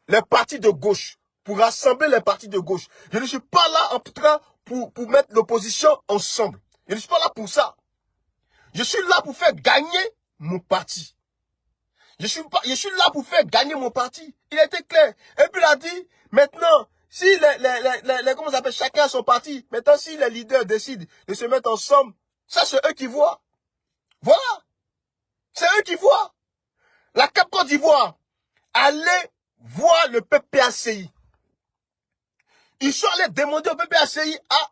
les partis de gauche, pour rassembler les partis de gauche. Je ne suis pas là, en tout cas, pour mettre l'opposition ensemble. Je ne suis pas là pour ça. Je suis là pour faire gagner mon parti. Je suis là pour faire gagner mon parti. Il a été clair. Et puis il a dit, maintenant, comment ça s'appelle, chacun a son parti. Maintenant, si les leaders décident de se mettre ensemble, ça, c'est eux qui voient. Voilà. C'est eux qui voient. La CAP Côte d'Ivoire, allez voir le PPACI. Ils sont allés demander au PPACI, ah,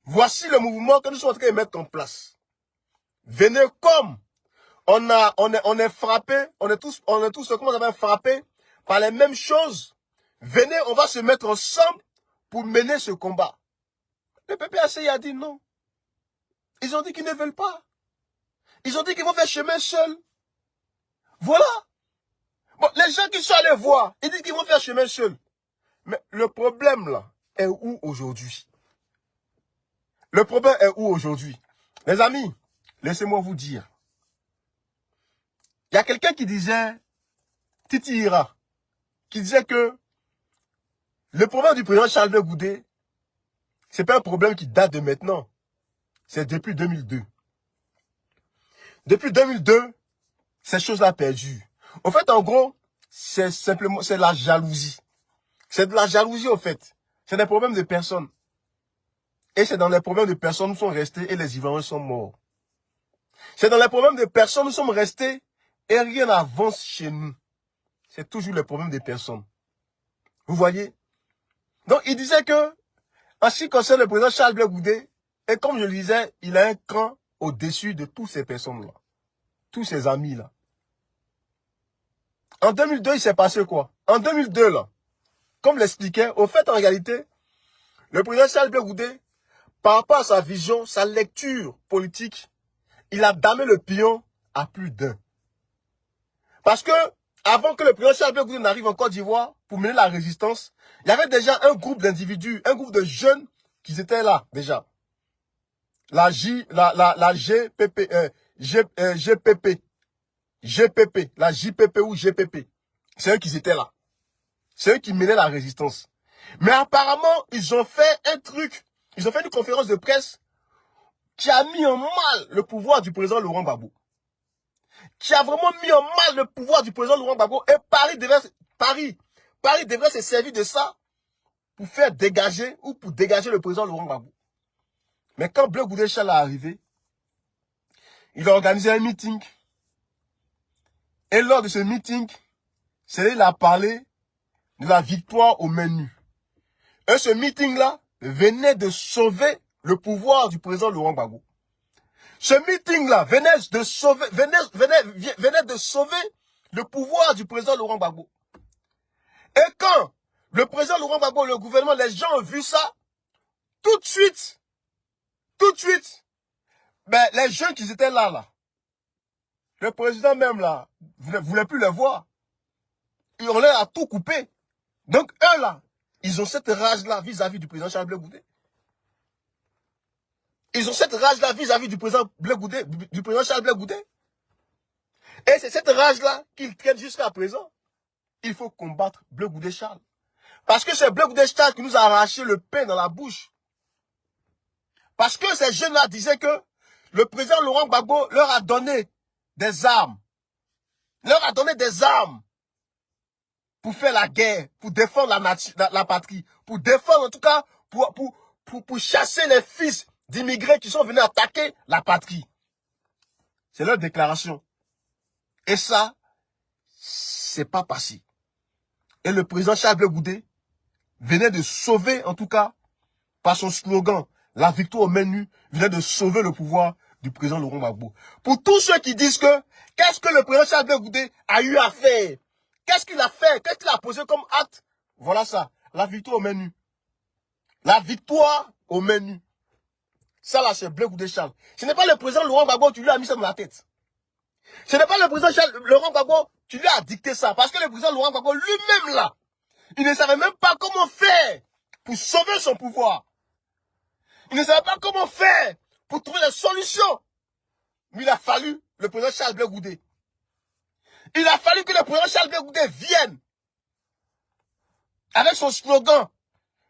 voici le mouvement que nous sommes en train de mettre en place. Venez comme on est frappé, on est tous, comment ça va, frappé par les mêmes choses. Venez, on va se mettre ensemble pour mener ce combat. Le PPACI a dit non. Ils ont dit qu'ils ne veulent pas. Ils ont dit qu'ils vont faire chemin seuls. Voilà. Bon, les gens qui sont allés voir, ils disent qu'ils vont faire chemin seuls. Mais le problème là est où aujourd'hui? Le problème est où aujourd'hui? Les amis, laissez-moi vous dire. Il y a quelqu'un qui disait, Titi Ira, qui disait que le problème du président Charles de Goudet, c'est pas un problème qui date de maintenant. C'est depuis 2002. Depuis 2002, ces choses-là perdues. En fait, en gros, c'est simplement, c'est la jalousie. C'est de la jalousie, en fait. C'est des problèmes de personnes. Et c'est dans les problèmes de personnes nous sommes restés et les Ivoiriens sont morts. C'est dans les problèmes de personnes nous sommes restés et rien n'avance chez nous. C'est toujours les problèmes des personnes. Vous voyez? Donc, il disait que, en ce qui concerne le président Charles Blé Goudet, et comme je le disais, il a un cran au-dessus de toutes ces personnes-là. Tous ces amis-là. En 2002, il s'est passé quoi? En 2002, là, comme l'expliquait, au fait, en réalité, le président Charles Blé Goudet, par rapport à sa vision, sa lecture politique, il a damé le pion à plus d'un. Parce que, avant que le président Charles Blé Goudet n'arrive en Côte d'Ivoire pour mener la résistance, il y avait déjà un groupe d'individus, un groupe de jeunes qui étaient là, déjà. La GPP, la JPP ou GPP. C'est eux qui étaient là. C'est eux qui menaient la résistance. Mais apparemment, ils ont fait un truc, ils ont fait une conférence de presse qui a mis en mal le pouvoir du président Laurent Gbagbo. Qui a vraiment mis en mal le pouvoir du président Laurent Gbagbo. Et Paris devrait se servir de ça pour faire dégager ou pour dégager le président Laurent Gbagbo. Mais quand Blé Goudet Charles est arrivé, il a organisé un meeting. Et lors de ce meeting, c'est là qu'il a parlé de la victoire au menu. Et ce meeting-là venait de sauver le pouvoir du président Laurent Gbagbo. Ce meeting-là venait de sauver le pouvoir du président Laurent Gbagbo. Et quand le président Laurent Gbagbo, le gouvernement, les gens ont vu ça, tout de suite, ben, les jeunes qui étaient là, le président même là, ne voulait plus les voir. On leur a tout coupé. Donc eux là, ils ont cette rage-là vis-à-vis du président Charles Blé Goudet. Ils ont cette rage-là vis-à-vis du président Blé Goudet, du président Charles Blé Goudet. Et c'est cette rage-là qu'ils traînent jusqu'à présent. Il faut combattre Blé Goudet Charles. Parce que c'est Blé Goudet Charles qui nous a arraché le pain dans la bouche. Parce que ces jeunes-là disaient que le président Laurent Gbagbo leur a donné des armes. Leur a donné des armes pour faire la guerre, pour défendre la patrie, pour défendre en tout cas, pour chasser les fils d'immigrés qui sont venus attaquer la patrie. C'est leur déclaration. Et ça, c'est pas passé. Et le président Charles Blé Goudet venait de sauver, en tout cas, par son slogan, la victoire au menu, venait de sauver le pouvoir du président Laurent Gbagbo. Pour tous ceux qui disent que, qu'est-ce que le président Charles Blé Goudet a eu à faire? Qu'est-ce qu'il a fait? Qu'est-ce qu'il a posé comme acte? Voilà ça, la victoire au menu. La victoire au menu. Ça là, c'est Blé Goudet Charles. Ce n'est pas le président Laurent Gbagbo qui lui a mis ça dans la tête. Ce n'est pas le président Laurent Gbagbo qui lui a dicté ça. Parce que le président Laurent Gbagbo lui-même là, il ne savait même pas comment faire pour sauver son pouvoir. Il ne savait pas comment faire pour trouver des solutions. Mais il a fallu le président Charles Blé Goudet. Il a fallu que le président Charles Blé Goudet vienne avec son slogan,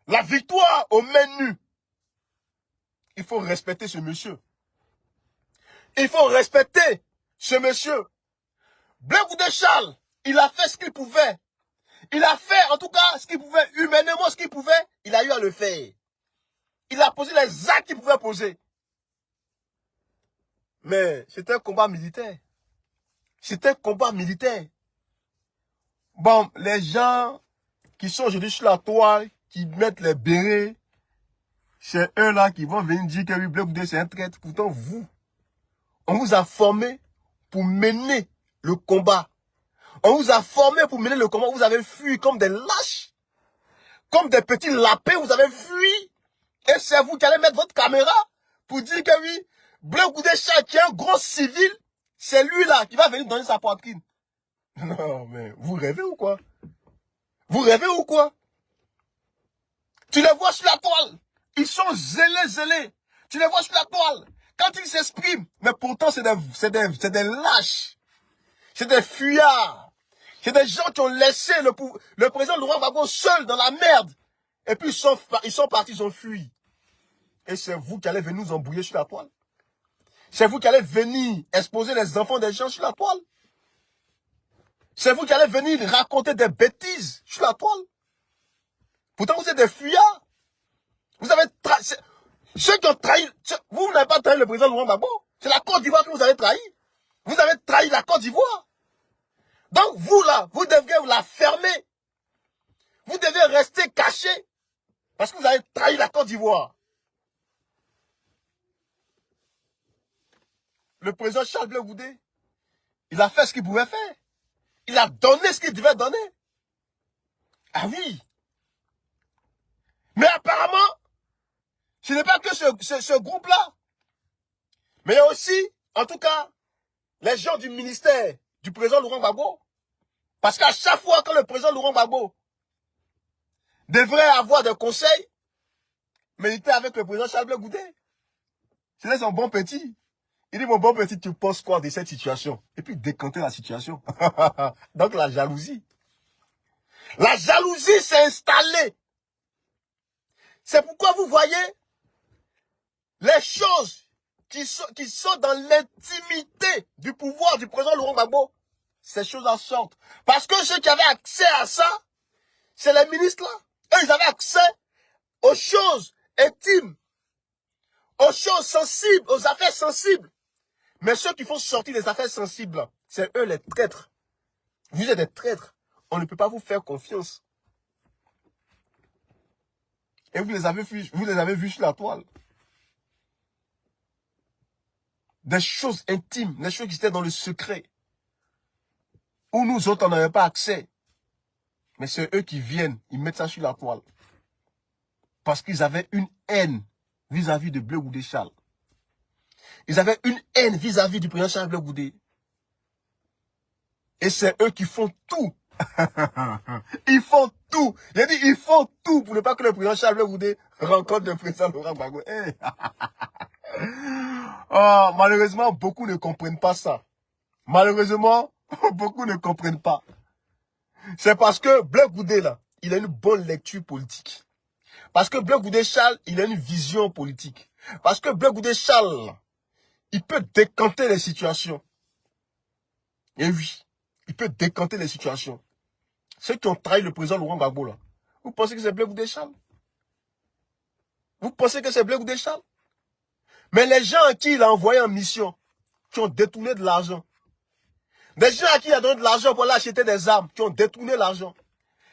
la victoire au menu. Il faut respecter ce monsieur. Il faut respecter ce monsieur. Blé Goudet Charles, il a fait ce qu'il pouvait. Il a fait, en tout cas, ce qu'il pouvait, humainement, ce qu'il pouvait, il a eu à le faire. Il a posé les actes qu'il pouvait poser. Mais c'était un combat militaire. C'était un combat militaire. Bon, les gens qui sont aujourd'hui sur la toile, qui mettent les bérets, c'est eux là qui vont venir dire que Blé Goudé c'est un traître. Pourtant, vous, on vous a formé pour mener le combat. On vous a formé pour mener le combat. Vous avez fui comme des lâches. Comme des petits lapins, vous avez fui. Et c'est vous qui allez mettre votre caméra pour dire que oui, Blé Goudé Charles, qui est un gros civil, c'est lui là qui va venir donner sa poitrine. Non, mais vous rêvez ou quoi? Vous rêvez ou quoi? Tu les vois sur la toile. Ils sont zélés. Tu les vois sur la toile. Quand ils s'expriment, mais pourtant c'est des lâches. C'est des fuyards. C'est des gens qui ont laissé le président Laurent Gbagbo seul dans la merde. Et puis ils sont partis, ils ont fui. Et c'est vous qui allez venir nous embrouiller sur la toile. C'est vous qui allez venir exposer les enfants des gens sur la toile. C'est vous qui allez venir raconter des bêtises sur la toile. Pourtant, vous êtes des fuyards. Vous avez trahi. Ceux qui ont trahi. Vous n'avez pas trahi le président Laurent Gbagbo. C'est la Côte d'Ivoire que vous avez trahi. Vous avez trahi la Côte d'Ivoire. Donc, vous là, vous devriez la fermer. Vous devez rester caché. Parce que vous avez trahi la Côte d'Ivoire. Le président Charles Blé Goudé, il a fait ce qu'il pouvait faire. Il a donné ce qu'il devait donner. Ah oui. Mais apparemment, ce n'est pas que ce groupe-là. Mais il y a aussi, en tout cas, les gens du ministère du président Laurent Gbagbo. Parce qu'à chaque fois que le président Laurent Gbagbo devrait avoir des conseils, mais il était avec le président Charles Blé Goudé. C'est son bon petit. Il dit, mon bon petit, tu penses quoi de cette situation? Et puis décanter la situation. Donc la jalousie. La jalousie s'est installée. C'est pourquoi vous voyez les choses qui sont dans l'intimité du pouvoir du président Laurent Gbagbo. Ces choses-là sortent. Parce que ceux qui avaient accès à ça, c'est les ministres là. Eux, ils avaient accès aux choses intimes, aux choses sensibles, aux affaires sensibles. Mais ceux qui font sortir les affaires sensibles, c'est eux les traîtres. Vous êtes des traîtres. On ne peut pas vous faire confiance. Et vous les avez vus sur la toile. Des choses intimes, des choses qui étaient dans le secret. Où nous autres, on n'avait pas accès. Mais c'est eux qui viennent, ils mettent ça sur la toile. Parce qu'ils avaient une haine vis-à-vis de Blé Goudé Charles. Ils avaient une haine vis-à-vis du président Charles Blé Goudé. Et c'est eux qui font tout. Ils font tout. J'ai dit, ils font tout pour ne pas que le président Charles Blé Goudé rencontre le président Laurent Gbagbo. Hey. Oh, malheureusement, beaucoup ne comprennent pas ça. Malheureusement, beaucoup ne comprennent pas. C'est parce que Blé Goudé, là, il a une bonne lecture politique. Parce que Blé Goudé Charles, il a une vision politique. Parce que Blé Goudé Charles, il peut décanter les situations. Et oui, il peut décanter les situations. Ceux qui ont trahi le président Laurent Gbagbo, là, vous pensez que c'est Blé Goudé Charles? Vous pensez que c'est Blé Goudé Charles? Mais les gens à qui il a envoyé en mission, qui ont détourné de l'argent, des gens à qui il a donné de l'argent pour aller acheter des armes, qui ont détourné l'argent,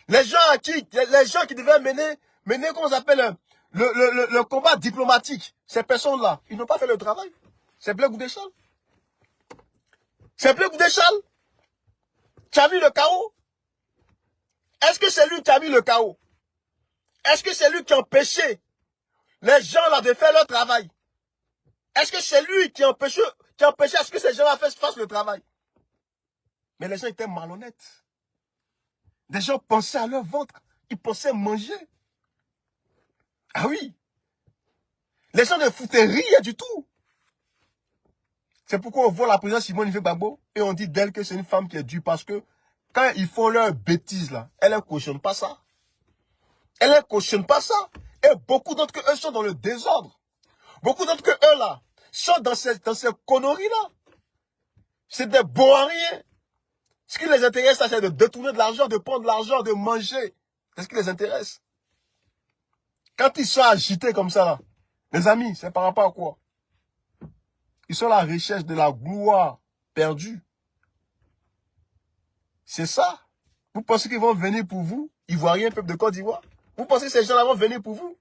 les gens qui devaient mener comment on appelle, le combat diplomatique, ces personnes-là, ils n'ont pas fait le travail. C'est Blé Goudé Charles. C'est Blé Goudé Charles. Tu as vu le chaos? Est-ce que c'est lui qui a mis le chaos? Est-ce que c'est lui qui a empêché les gens là de faire leur travail? Est-ce que c'est lui qui a empêché à ce que ces gens-là fassent le travail? Mais les gens étaient malhonnêtes. Des gens pensaient à leur ventre. Ils pensaient manger. Ah oui. Les gens ne foutaient rien du tout. C'est pourquoi on voit la présidente Simone Gbagbo et on dit d'elle que c'est une femme qui est dure parce que quand ils font leurs bêtises là, elle ne cautionne pas ça. Elle ne cautionne pas ça. Et beaucoup d'entre eux sont dans le désordre. Beaucoup d'entre eux là sont dans ces conneries là. C'est des bons à rien. Ce qui les intéresse, c'est de détourner de l'argent, de prendre de l'argent, de manger. C'est ce qui les intéresse. Quand ils sont agités comme ça, là, les amis, c'est par rapport à quoi? Ils sont à la recherche de la gloire perdue. C'est ça. Vous pensez qu'ils vont venir pour vous, Ivoiriens, peuple de Côte d'Ivoire? Vous pensez que ces gens-là vont venir pour vous?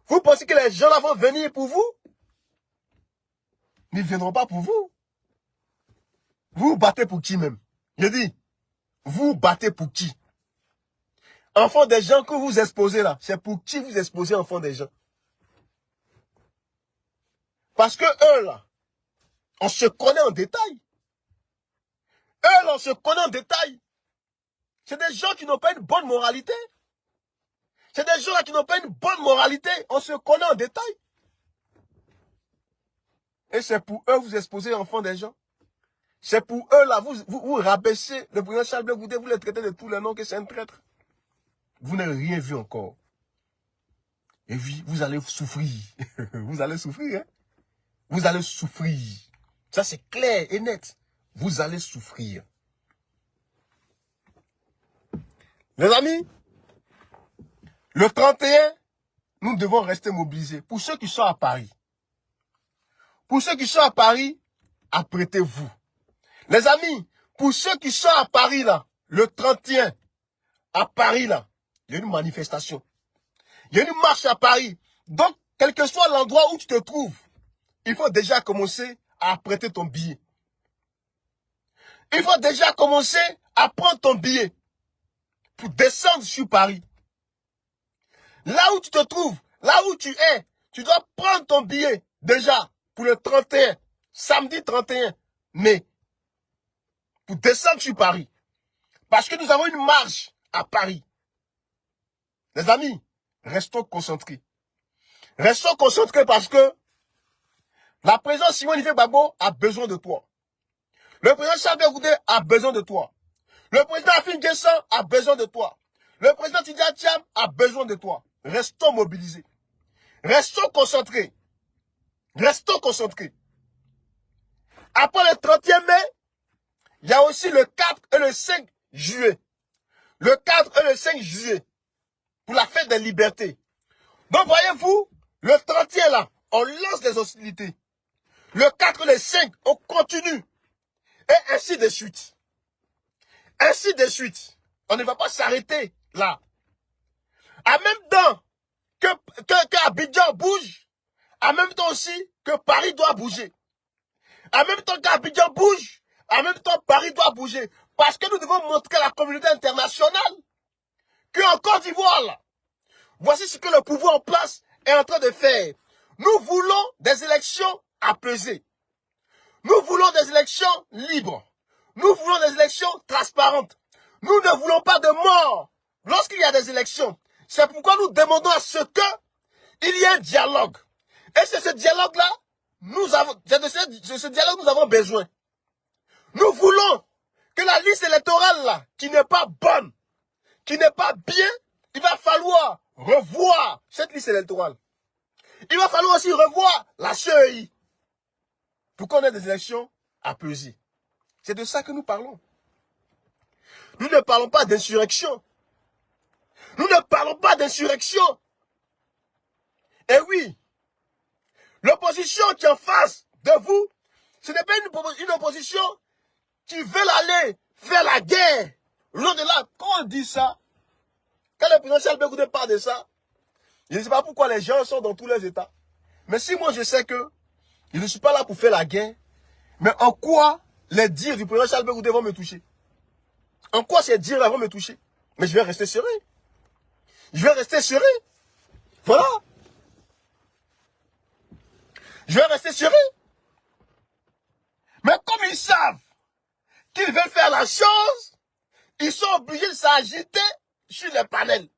Vous pensez que les gens-là vont venir pour vous? Ils ne viendront pas pour vous. Vous vous battez pour qui même? Je dis, vous vous battez pour qui? Enfants des gens que vous exposez là, c'est pour qui vous exposez enfants des gens? Parce que eux là, on se connaît en détail. Eux là, on se connaît en détail. C'est des gens qui n'ont pas une bonne moralité. C'est des gens là qui n'ont pas une bonne moralité. On se connaît en détail. Et c'est pour eux vous exposez enfants des gens. C'est pour eux là, vous rabaissez le président Charles Blé Goudé, vous les traitez de tous les noms que c'est un traître. Vous n'avez rien vu encore. Et puis, vous allez souffrir. Vous allez souffrir, hein? Vous allez souffrir. Ça, c'est clair et net. Vous allez souffrir. Les amis, le 31, nous devons rester mobilisés. Pour ceux qui sont à Paris. Pour ceux qui sont à Paris, apprêtez-vous. Les amis, pour ceux qui sont à Paris, là, le 31, à Paris, là, il y a une manifestation. Il y a une marche à Paris. Donc, quel que soit l'endroit où tu te trouves, il faut déjà commencer à apprêter ton billet. Il faut déjà commencer à prendre ton billet pour descendre sur Paris. Là où tu te trouves, là où tu es, tu dois prendre ton billet déjà pour le 31, samedi 31 mai, pour descendre sur Paris. Parce que nous avons une marche à Paris. Les amis, restons concentrés. Restons concentrés parce que la présidente Simone Gbagbo a besoin de toi. Le président Charles Blé Goudé a besoin de toi. Le président Afin Guessan a besoin de toi. Le président Tidjara Thiam a besoin de toi. Restons mobilisés. Restons concentrés. Restons concentrés. Après le 31 mai, il y a aussi le 4 et le 5 juillet. Le 4 et le 5 juillet. Pour la fête des libertés. Donc voyez-vous, le 31 là, on lance des hostilités. Le 4 et le 5, on continue. Et ainsi de suite. Ainsi de suite. On ne va pas s'arrêter là. En même temps que Abidjan bouge, en même temps aussi que Paris doit bouger. En même temps qu'Abidjan bouge, en même temps Paris doit bouger. Parce que nous devons montrer à la communauté internationale qu'en Côte d'Ivoire, là, voici ce que le pouvoir en place est en train de faire. Nous voulons des élections apaisées. Nous voulons des élections libres. Nous voulons des élections transparentes. Nous ne voulons pas de mort lorsqu'il y a des élections. C'est pourquoi nous demandons à ce qu'il y ait un dialogue. Et c'est ce dialogue-là, c'est de ce dialogue que nous avons besoin. Nous voulons que la liste électorale là, qui n'est pas bonne, qui n'est pas bien, il va falloir revoir cette liste électorale. Il va falloir aussi revoir la CEI. Pour qu'on ait des élections apaisées. C'est de ça que nous parlons. Nous ne parlons pas d'insurrection. Nous ne parlons pas d'insurrection. Et oui, l'opposition qui est en face de vous, ce n'est pas une opposition qui veut aller faire la guerre. Loin de là, quand on dit ça, quand le président Charles Blé Goudé parle de ça, je ne sais pas pourquoi les gens sont dans tous les états. Mais si moi je sais que je ne suis pas là pour faire la guerre, mais en quoi les dires du président Charles Blé Goudé vont me toucher? En quoi ces dires-là vont me toucher? Mais je vais rester serein. Je vais rester serein. Voilà. Je vais rester serein. Mais comme ils savent qu'ils veulent faire la chose, ils sont obligés de s'agiter sur les panels.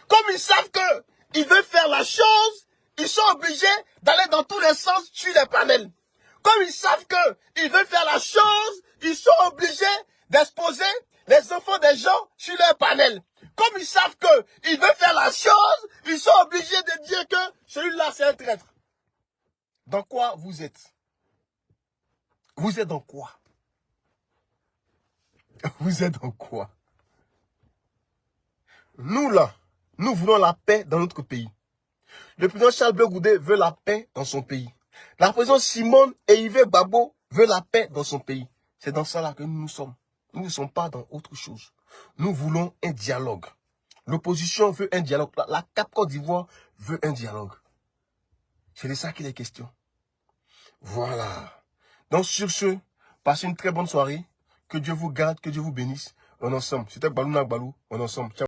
Comme ils savent qu'ils veulent faire la chose, ils sont obligés d'aller dans tous les sens sur les panels. Comme ils savent qu'ils veulent faire la chose, ils sont obligés d'exposer les enfants des gens sur leur panel. Comme ils savent qu'ils veulent faire la chose, ils sont obligés de dire que celui-là c'est un traître. Dans quoi vous êtes? Vous êtes dans quoi? Vous êtes dans quoi? Nous là, nous voulons la paix dans notre pays. Le président Charles Blé Goudé veut la paix dans son pays. La présidente Simone et Yves Gbagbo veut la paix dans son pays. C'est dans ça là que nous sommes. Nous ne sommes pas dans autre chose. Nous voulons un dialogue. L'opposition veut un dialogue. La CAP Côte d'Ivoire veut un dialogue. C'est de ça qu'il est question. Voilà. Donc sur ce, passez une très bonne soirée. Que Dieu vous garde, que Dieu vous bénisse. On est ensemble. C'était Balou Nak Balou. On est ensemble. Ciao.